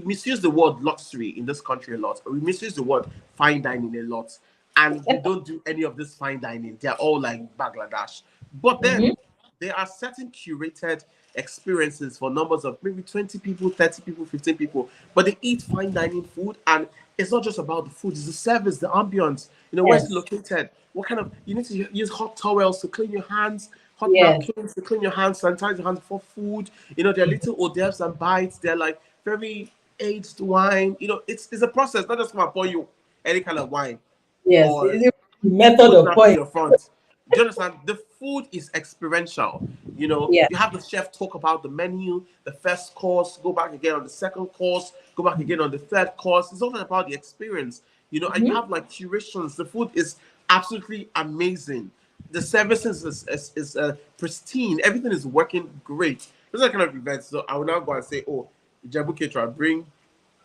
misuse the word luxury in this country a lot. We misuse the word fine dining a lot. And we don't do any of this fine dining. They're all like Bangladesh. But mm-hmm. then there are certain curated experiences for numbers of maybe 20 people, 30 people, 15 people, but they eat fine dining food. And it's not just about the food, it's the service, the ambience, where it's Yes, located. What kind of, you need to use hot towels to clean your hands, hot yes, napkins to clean your hands, sanitize your hands for food. They're little hors d'oeuvres and bites. They're like very aged wine. It's a process, not just going to pour you any kind of wine yes. or It's the method put of that in point. your front. Do you understand? The food is experiential. Yeah, You have the chef talk about the menu, the first course, go back again on the second course, go back again on the third course. It's all about the experience, and you mm-hmm. have like curations. The food is absolutely amazing. The services is pristine. Everything is working great. Those are kind of events. So I will now go and say, oh, Ijebu Ketra, bring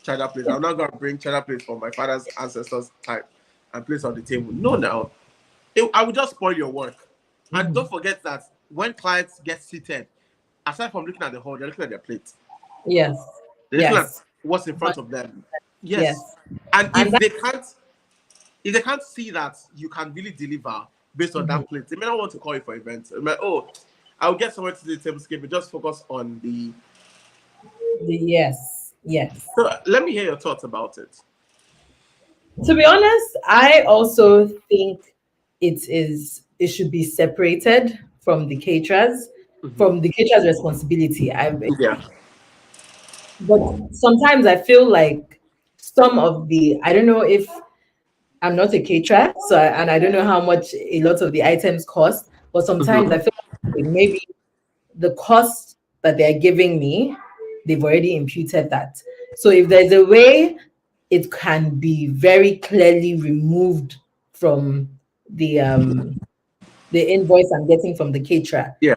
cheddar plates. I'm not going to bring cheddar plates from my father's ancestors' time and place on the table. No, now I will just spoil your work. And Mm-hmm. don't forget that when clients get seated, aside from looking at the hall, they're looking at their plate. Yes, They're looking at yes, what's in front of them. Yes. yes, And and if they can't see that you can really deliver based on mhm. that plate, they may not want to call you for events. They may, oh, I'll get someone to do the tablescape, but just focus on the. Yes, yes. So let me hear your thoughts about it. To be honest, I also think it should be separated Hmm. from the caterer's responsibility. Yeah. But sometimes I feel like some of the I don't know if I'm not a caterer, and I don't know how much a lot of the items cost, but sometimes I Hmm. feel like maybe the cost that they're giving me, they've already imputed that. So if there's a way it can be very clearly removed from the um the invoice I'm getting from the caterer, Yeah.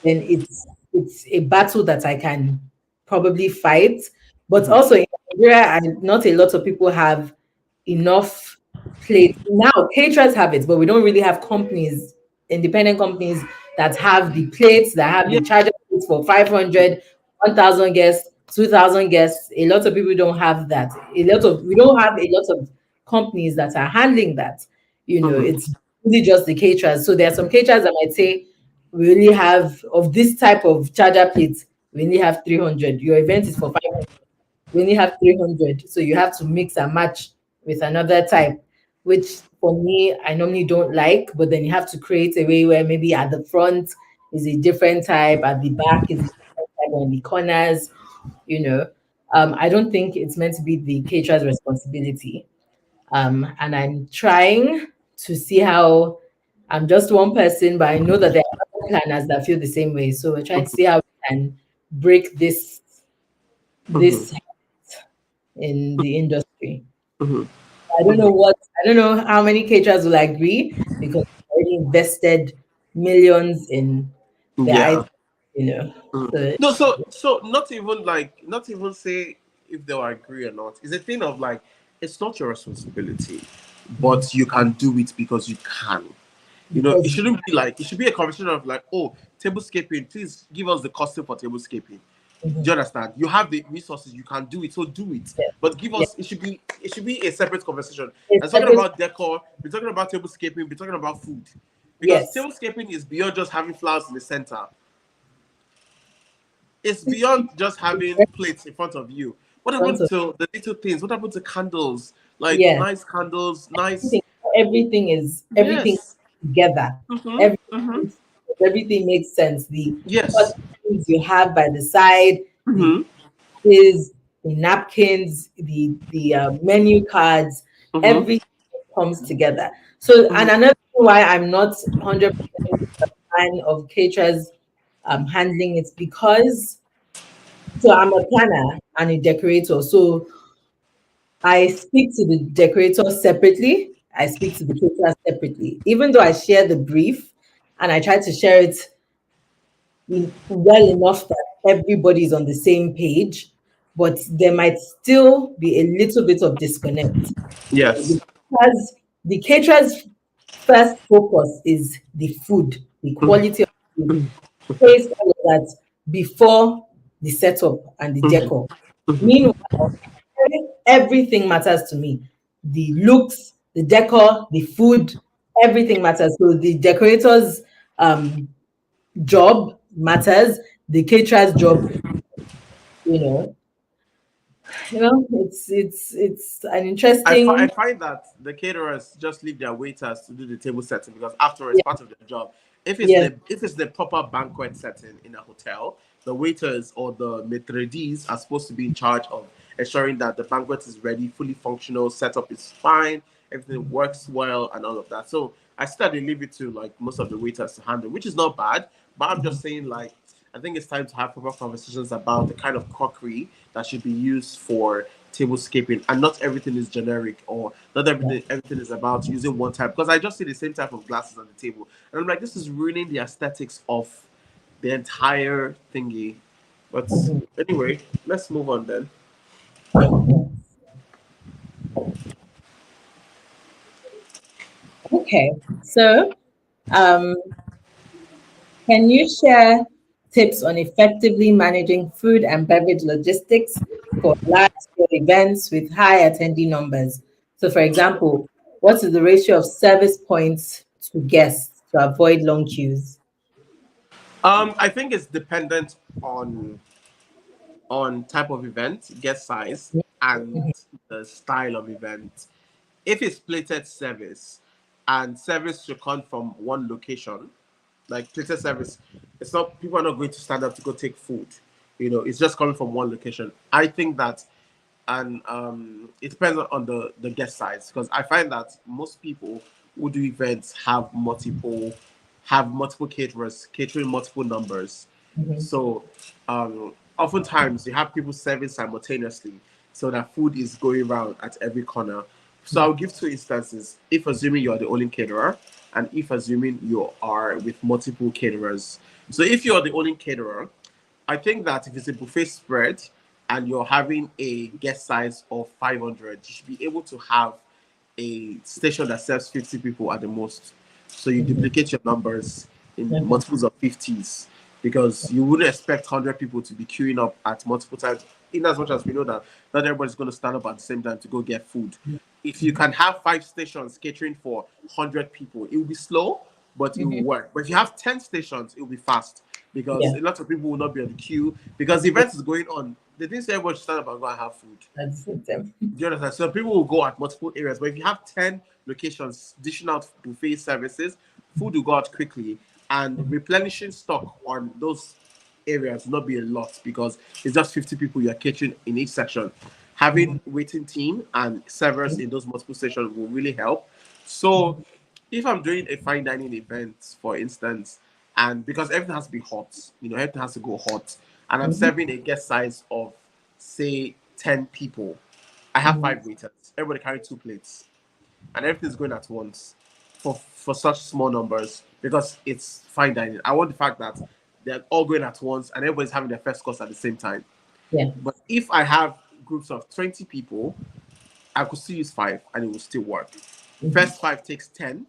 then it's a battle that I can probably fight. But Hmm. also in Nigeria, not a lot of people have enough plates. Now caterers have it, but we don't really have companies, independent companies that have the plates, that have Yeah. the charger plates for 500, 1,000 guests, 2,000 guests. A lot of people don't have that. We don't have a lot of companies that are handling that. Hmm. It's really just the caterers. So there are some caterers that might say, we only have of this type of charger plates, we only have 300. Your event is for 500. We only have 300. So you have to mix and match with another type, which for me, I normally don't like. But then you have to create a way where maybe at the front is a different type, at the back is a different type, or in the corners, you know. I don't think it's meant to be the caterer's responsibility. And I'm trying to see how. I'm just one person, but I know that there are other planners that feel the same way. So we're trying to see how we can break Mhm. this in the industry. Mhm. Mhm. I don't know how many caterers will agree because they already invested millions in their Yeah. items, you know. Mhm. So No, so not even say if they'll agree or not. It's a thing of like it's not your responsibility, mhm. but you can do it because you can. You know, it Because shouldn't be like it should be a conversation of like, oh, tablescaping, please give us the costing for tablescaping. Do you mhm. understand? You have the resources, you can do it, so do it. Yeah, But give yeah. us it should be a separate conversation. It's And talking separate. about decor, we're talking about tablescaping, we're talking about food. Because Yes. tablescaping is beyond just having flowers in the center. It's beyond just having plates in front of you. What Front happened of, to the little things? What happened to candles? Like yeah. nice candles, nice. Everything, everything Yes. together. Mm-hmm. Mm-hmm. Everything, everything makes sense. The Yes. things you have by the side, the Mm-hmm. is the napkins, the menu cards, Mm-hmm. everything comes together. So, and Mm-hmm. another reason why I'm not 100% a fan of caterers handling it because so I'm a planner and a decorator. So I speak to the decorator separately. I speak to the caterer separately. Even though I share the brief and I try to share it well enough that everybody's on the same page, but there might still be a little bit of disconnect Yes. because the caterer's first focus is the food, the Mm-hmm. quality of food, taste all of that before the setup and the decor. Meanwhile, everything matters to me. The looks, the decor, the food, everything matters. So the decorator's um, job matters. The caterer's job, you know, it's an I interesting. find that the caterers just leave their waiters to do the table setting because after all, it's Yeah, part of their job. yes, If it's the proper banquet setting in a hotel, the waiters or the maîtres are supposed to be in charge of ensuring that the banquet is ready, fully functional, setup is fine, everything works well, and all of that. So I still leave it to like most of the waiters to handle, which is not bad. But I'm just saying like I think it's time to have proper conversations about the kind of crockery that should be used for tablescaping, and not everything is generic or not yeah. everything is about using one type. Because I just see the same type of glasses on the table, and I'm like, this is ruining the aesthetics of the entire thingy. But Mhm. anyway, let's move on then. Okay, so um, can you share tips on effectively managing food and beverage logistics for large-scale events with high attendee numbers? So, for example, what is the ratio of service points to guests to avoid long queues? I think it's dependent on type of event, guest size, and the style of event. If it's plated service and service should come from one location, like plated service, it's not people are not going to stand up to go take food. You know, it's just coming from one location. I think that, and it depends on the guest size because I find that most people who do events have multiple caterers catering multiple numbers. Mhm. So oftentimes you have people serving simultaneously, so that food is going around at every corner. So I'll give two instances. If assuming you are the only caterer, and if assuming you are with multiple caterers. So if you are the only caterer, I think that if it's a buffet spread and you're having a guest size of 500, you should be able to have a station that serves 50 people at the most. So you duplicate your numbers in Okay. multiples of 50s because you wouldn't expect 100 people to be queuing up at multiple times. In as much as we know that not everybody's going to stand up at the same time to go get food. If you can have 5 stations catering for 100 people, it will be slow, but it will Mhm. work. But if you have 10 stations, it will be fast because Yeah, a lot of people will not be on the queue because the yeah, event is going on. They didn't say everybody should stand up and go and have food. that's it. Do you understand? So people will go at multiple areas, but if you have 10 locations dishing out buffet services, food will go out quickly, and replenishing stock on those areas will not be a lot because it's just 50 people you're catering in each section. Having waiting team and servers in those multiple stations will really help. So if I'm doing a fine dining event, for instance, and because everything has to be hot, everything has to go hot, and I'm Mhm, serving a guest size of, say, 10 people, I have mhm. five waiters. Everybody carry two plates, and everything's going at once for such small numbers because it's fine dining. I want the fact that they're all going at once and everybody's having their first course at the same time. Yeah. But if I have groups of 20 people, I could still use five and it will still work. Mhm, First five takes 10.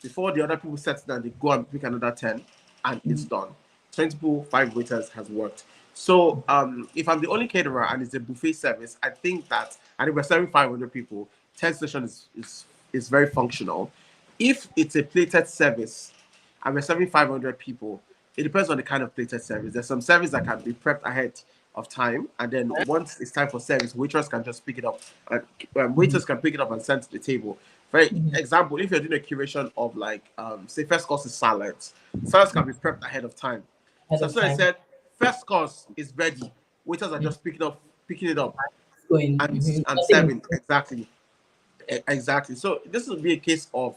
Before the other people settle down, they go and pick another 10 and it's mhm. done. 20 people, five waiters has worked. So if I'm the only caterer and it's a buffet service, I think that, and if we're serving 500 people, 10 station is very functional. If it's a plated service and we're serving 500 people, it depends on the kind of plated service. There's some service that can be prepped ahead of time, and then once it's time for service, waitress can just pick it up. Mhm, Waiters can pick it up and send to the table. For mhm. example, if you're doing a curation of like, say, first course is salads, salads can be prepped ahead of time. Ahead So of as soon as I time. said first course is ready, waiters are Mhm. just picking it up It's going. and Mhm. Nothing. serving exactly. Exactly. So this will be a case of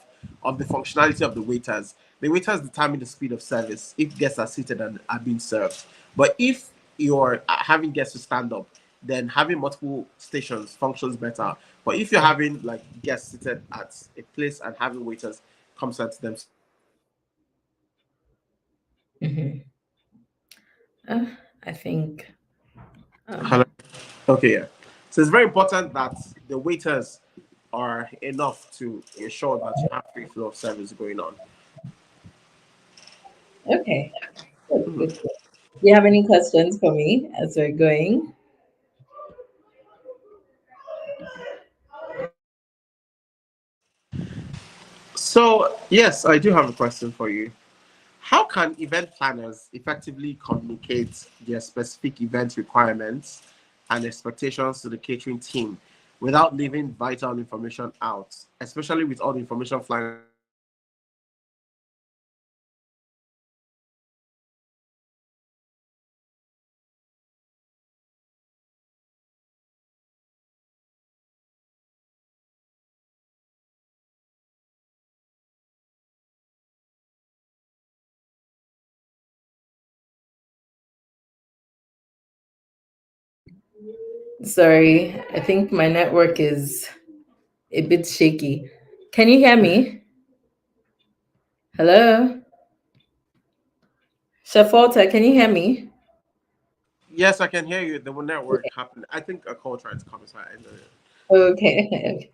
the functionality of the waiters. The waiters determine the speed of service if guests are seated and are being served. But if you're having guests to stand up, then having multiple stations functions better. But if you're Yeah. having like guests seated at a place and having waiters come serve to them, Mhm. I think. hello. Um, Okay, yeah. So it's very important that the waiters are enough to ensure that you have free flow of service going on. okay. Good, good, good. Do you have any questions for me as we're going? So yes, I do have a question for you. How can event planners effectively communicate their specific event requirements and expectations to the catering team without leaving vital information out, especially with all the information flying around these days? Sorry, I think my network is a bit shaky. Can you hear me? Hello? Chef Walter, can you hear me? Yes, I can hear you. The network Okay. happened. I think a call tried to come, so I ended it. Okay.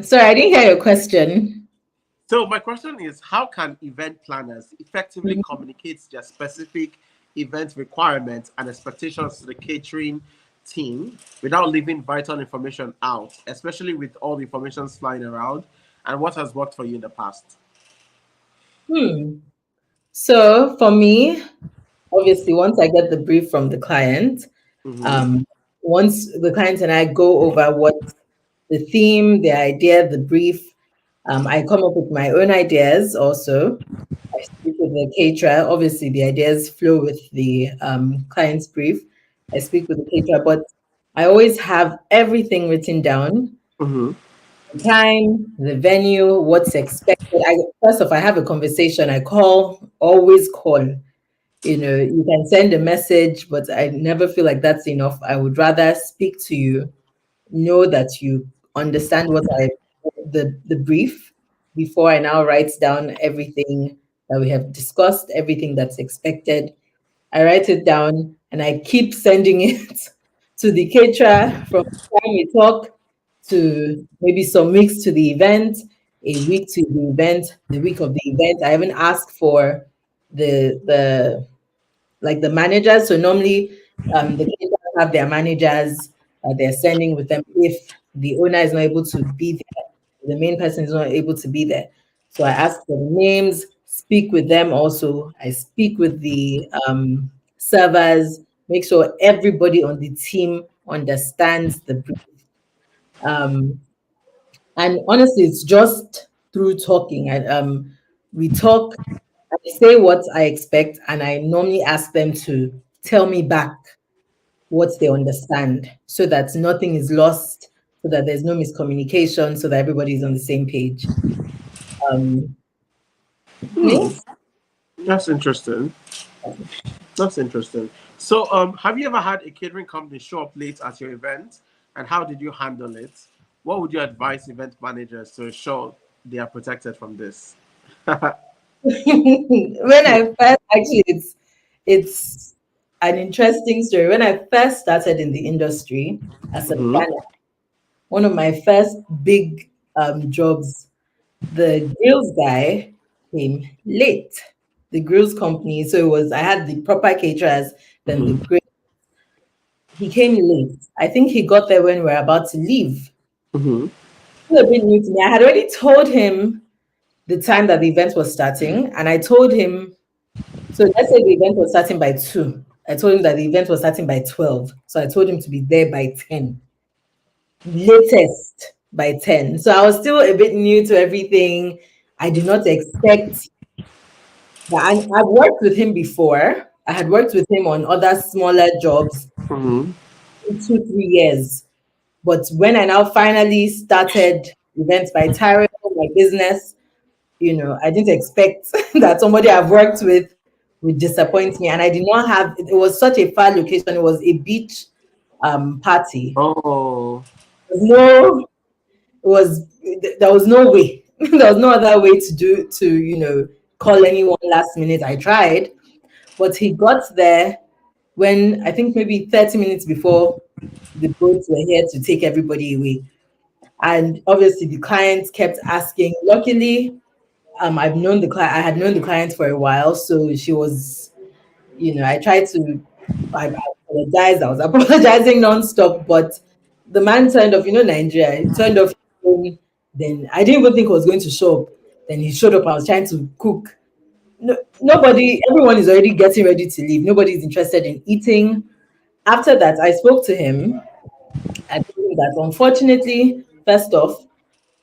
Sorry, I didn't hear your question. So my question is, how can event planners effectively Mhm. communicate their specific event requirements and expectations to the catering team without leaving vital information out, especially with all the information flying around, and what has worked for you in the past? Hmm. So for me, obviously, once I get the brief from the client, Mm-hmm. um, once the client and I go over what the theme, the idea, the brief, I come up with my own ideas also. I speak with the caterer. Obviously, the ideas flow with the client's brief. I speak with the caterer, but I always have everything written down: Mm-hmm. the time, the venue, what's expected. First off, I have a conversation. I call, always call. You can send a message, but I never feel like that's enough. I would rather speak to you, know that you understand the brief before I now write down everything that we have discussed, everything that's expected. I write it down and I keep sending it to the caterer from the time we talk to maybe some weeks to the event, a week to the event, the week of the event. I even ask for the like the managers. So normally, the caterers have their managers they're sending with them if the owner is not able to be there, the main person is not able to be there. So I ask for the names, speak with them also. I speak with the servers, make sure everybody on the team understands the brief. Um, and honestly, it's just through talking. We talk, I say what I expect, and I normally ask them to tell me back what they understand so that nothing is lost, so that there's no miscommunication, so that everybody is on the same page. Um, Hmm. yes. That's interesting. That's interesting. So, have you ever had a catering company show up late at your event, and how did you handle it? What would you advise event managers to ensure they are protected from this? When I first actually it's an interesting story. When I first started in the industry as a Hmm. planner, one of my first big jobs, the grills guy came late. The grills company, so it was I had the proper caterers, then the Hmm. grill. He came late. I think he got there when we were about to leave. Hmm. It was a bit new to me. I had already told him the time that the event was starting, and I told him. So let's say the event was starting by 2. I told him that the event was starting by 12. So I told him to be there by 10, latest by 10. So I was still a bit new to everything. I did not expect that. I've worked with him before. I had worked with him on other smaller jobs Hmm. in 2, 3 years. But when I now finally started events by Tyra, my business, I didn't expect that somebody I've worked with would disappoint me. And I did not have, it was such a far location. It was a beach party. Oh. No, there was no way. There was no other way to call anyone last minute. I tried, but he got there when I think maybe 30 minutes before the boats were here to take everybody away. And obviously the clients kept asking. Luckily, I've known the client. I had known the client for a while, so she was, I tried to. I apologized. I was apologizing nonstop, but the man turned off. Nigeria. He turned off his phone. Then I didn't even think he was going to show up. Then he showed up. I was trying to cook. No, nobody. Everyone is already getting ready to leave. Nobody is interested in eating. After that, I spoke to him. I told him that unfortunately, first off,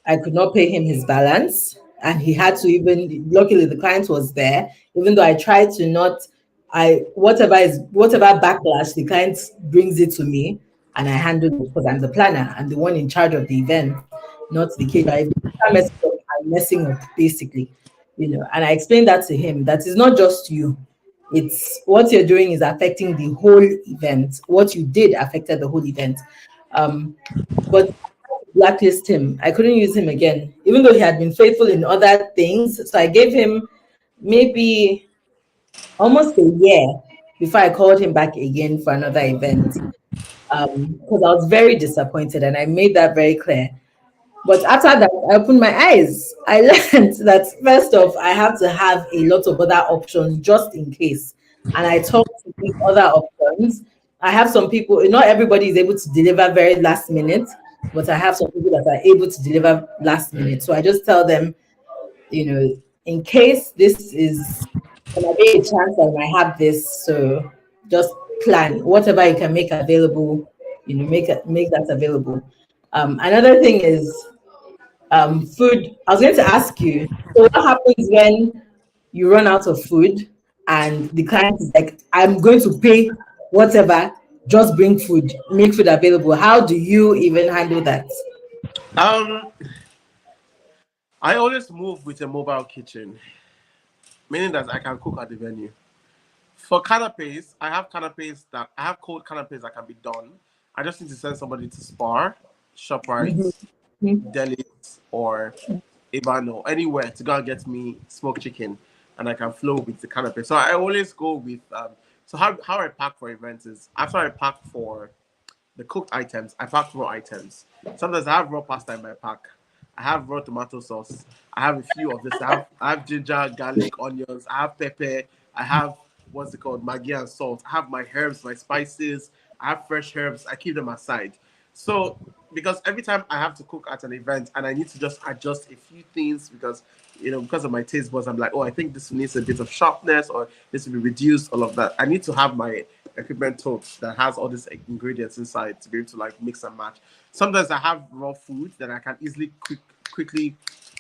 I could not pay him his balance. And he had to even, luckily, the client was there, even though I tried to not, whatever backlash, the client brings it to me and I handle it because I'm the planner and the one in charge of the event, not the caterer. If I mess up, I'm messing up, basically. And I explained that to him that it's not just you. It's what you're doing is affecting the whole event. What you did affected the whole event. But blacklist him. I couldn't use him again, even though he had been faithful in other things. So I gave him maybe almost a year before I called him back again for another event. Because I was very disappointed and I made that very clear. But after that, I opened my eyes. I learned that first off, I have to have a lot of other options just in case. And I talked to these other options. I have some people, not everybody is able to deliver very last minute, but I have some people that are able to deliver last minute. So I just tell them, in case this is gonna be a chance I might have this, so just plan whatever you can make available, make that available. Another thing is food. I was going to ask you, so what happens when you run out of food and the client is like, I'm going to pay whatever, just bring food, make food available. How do you even handle that? Um, I always move with a mobile kitchen, meaning that I can cook at the venue. For canapes, I have cold canapes that can be done. I just need to send somebody to Spar, Mhm. Shoprite, Delis, or Ibano, anywhere to go and get me smoked chicken, and I can flow with the canopy. So I always go with. So how I pack for events is after I pack for the cooked items, I pack raw items. Sometimes I have raw pasta in my pack. I have raw tomato sauce. I have a few of this. I have ginger, garlic, onions. I have pepper. I have what's it called, Maggi and salt. I have my herbs, my spices. I have fresh herbs. I keep them aside. So because every time I have to cook at an event and I need to just adjust a few things because of my taste buds, I'm like, oh, I think this needs a bit of sharpness or this will be reduced, all of that. I need to have my equipment tote that has all these ingredients inside to be able to like mix and match. Sometimes I have raw food that I can easily quickly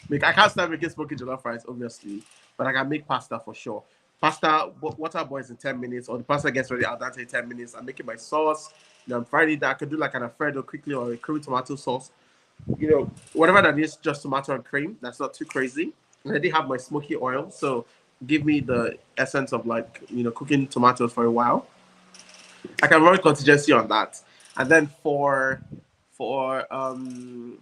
make. I can't start making smoky jollof rice, obviously, but I can make pasta for sure. Pasta, water boils in 10 minutes, or the pasta gets ready al dente in 10 minutes. I'm making my sauce. I'm frying it. I could do like an Alfredo quickly or a creamy tomato sauce. Whatever that is, just tomato and cream. That's not too crazy. I already have my smoky oil, so give me the essence of like cooking tomatoes for a while. I can run contingency on that, and then for um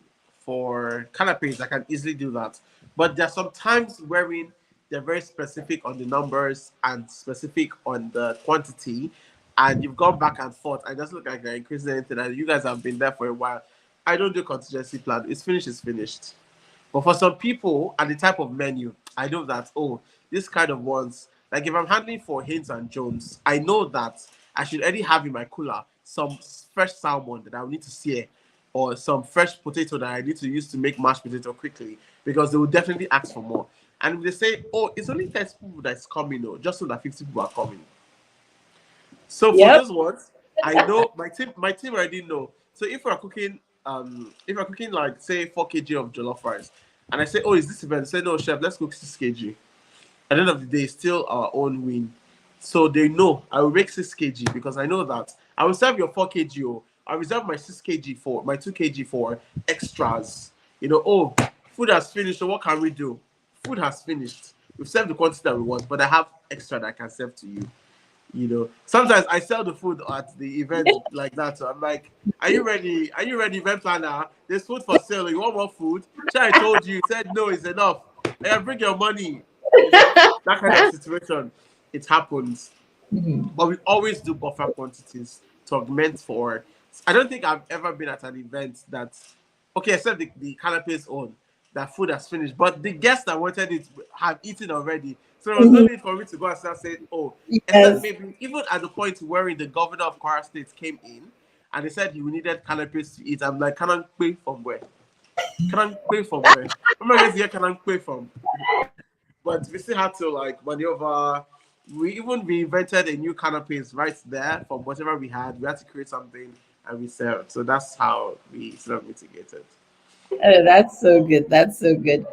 for canapes, I can easily do that. But there's some times wherein they're very specific on the numbers and specific on the quantity, and you've gone back and forth. I just look like you're increasing anything, and you guys have been there for a while. I don't do contingency plan. It's finished. It's finished. But for some people and the type of menu, I know that, oh, this kind of ones, like if I'm handling for Haynes and Jones, I know that I should already have in my cooler some fresh salmon that I will need to sear, or some fresh potato that I need to use to make mashed potato quickly, because they will definitely ask for more. And if they say, oh, it's only 30 people that's coming, no, just so that 50 people are coming. So for Yep. those ones, I know my team already know. So if we're cooking like say 4 kg of jollof rice, and I say, oh, is this event? Say no, chef, let's cook 6 kg. At the end of the day, it's still our own win. So they know I will make 6 kg because I know that I will serve your 4 kg. Oh, I reserve my 6 kg for my 2 kg for extras. Oh, food has finished. So what can we do? Food has finished. We've served the quantity that we want, but I have extra that I can serve to you. Sometimes I sell the food at the event like that. So I'm like, are you ready? Are you ready, event planner? There's food for sale. You want more food? Sure, I told you. You said no, it's enough. Yeah, bring your money. That kind of situation. It happens. Mhm. But we always do buffer quantities to augment for. I don't think I've ever been at an event that, okay, except the canapes own, that food has finished. But the guests that wanted it have eaten already. So there was no Mhm. need for me to go and start saying, oh, except Yes. maybe even at the point where the governor of Kwara State came in and he said he needed canapes to eat. I'm like, can I pay from where? Can I pay from where? I'm not going to get can I pay from. But we still had to like maneuver. We even reinvented a new canapes right there from whatever we had. We had to create something and we served. So that's how we sort of mitigated. Oh, that's so good. That's so good.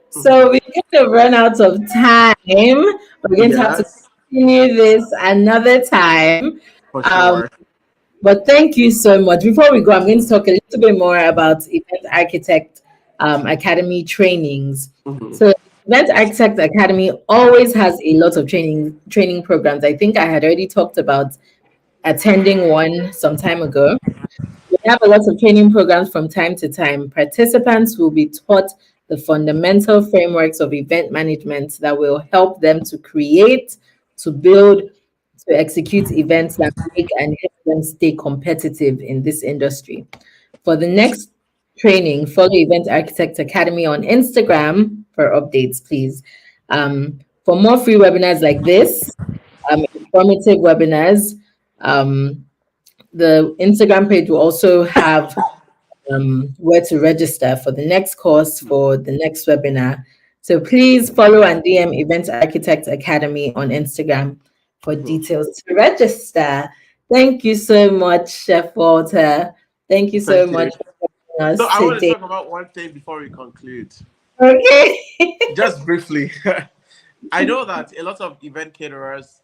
So Mhm. we're going to run out of time. We're going to have to Yes, continue this another time. for Um, sure. but thank you so much. Before we go, I'm going to talk a little bit more about Event Architect Academy trainings. Hmm. So Event Architect Academy always has a lot of training programs. I think I had already talked about attending one some time ago. We have a lot of training programs from time to time. Participants will be taught the fundamental frameworks of event management that will help them to create, to build, to execute events that make and help them stay competitive in this industry. For the next training, follow Event Architect Academy on Instagram for updates, please. For more free webinars like this, informative webinars, um, the Instagram page will also have where to register for the next course, for the next webinar. So please follow and DM Event Architect Academy on Instagram for Hmm. details to register. Thank you so much, Chef Walter. Thank you so Thank much you. for joining So us I want to today. talk about one thing before we conclude. Okay. Just briefly. I know that a lot of event caterers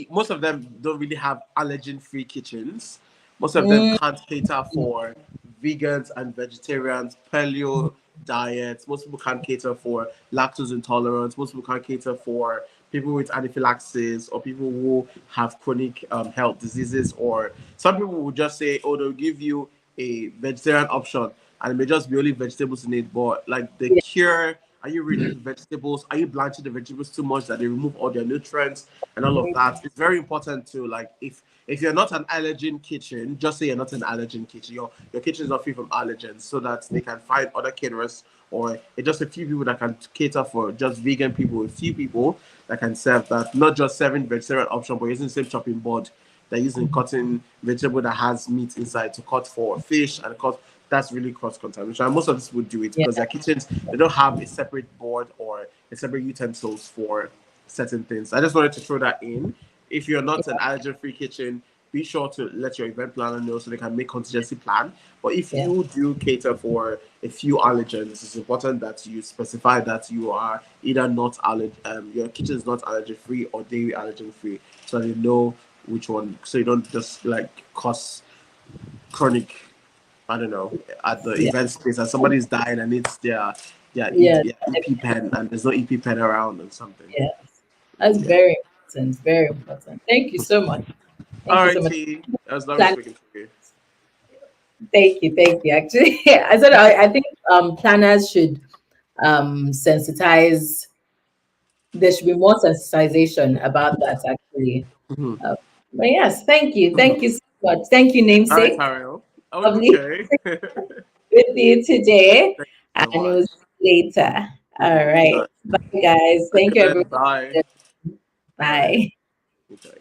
most of them don't really have allergen free kitchens. Most of them Mm, can't cater for vegans and vegetarians, paleo diets. Most people can't cater for lactose intolerance. Most people can't cater for people with anaphylaxis or people who have chronic health diseases. Or some people will just say, oh, they'll give you a vegetarian option and it may just be only vegetables in it. But like the yeah, cure, are you really eating vegetables? Are you blanching the vegetables too much that they remove all their nutrients and all of that? It's very important to like if you're not an allergen kitchen, just say you're not an allergen kitchen. Your kitchen is not free from allergens, so that they can find other caterers or it's just a few people that can cater for just vegan people, a few people that can serve that, not just serving vegetarian option, but using the same chopping board. They're using cutting vegetable that has meat inside to cut for fish and cut. That's really cross contamination. And most of these would do it yeah, because their kitchens they don't have a separate board or a separate utensils for certain things. I just wanted to throw that in. If you're not an allergen-free kitchen, be sure to let your event planner know so they can make contingency plan. But if yeah, you do cater for a few allergens, it's important that you specify that you are either not your kitchen is not allergen free or dairy allergen free, so they know which one. So you don't just like cause chronic, I don't know, at the yeah. event space and somebody's dying and it's their Yeah, Yeah, yeah, EpiPen, and there's no EpiPen around and something. yeah. That's Yeah. very important. Very important. Thank you so much. Thank All you right, so much. T. It was lovely Plan. speaking to you. Thank you. Thank you. Actually, I think planners should sensitize. There should be more sensitization about that. Actually. Mhm. Uh, but yes, thank you. Thank Mhm. you so much. Thank you, All right, namesake. Ariel. Oh, Lovely okay. with you today, Thank you and so we'll much. see you later. All All right. right. Bye, guys. Thank Okay, you, then. everyone. Bye. All right. Bye. Okay.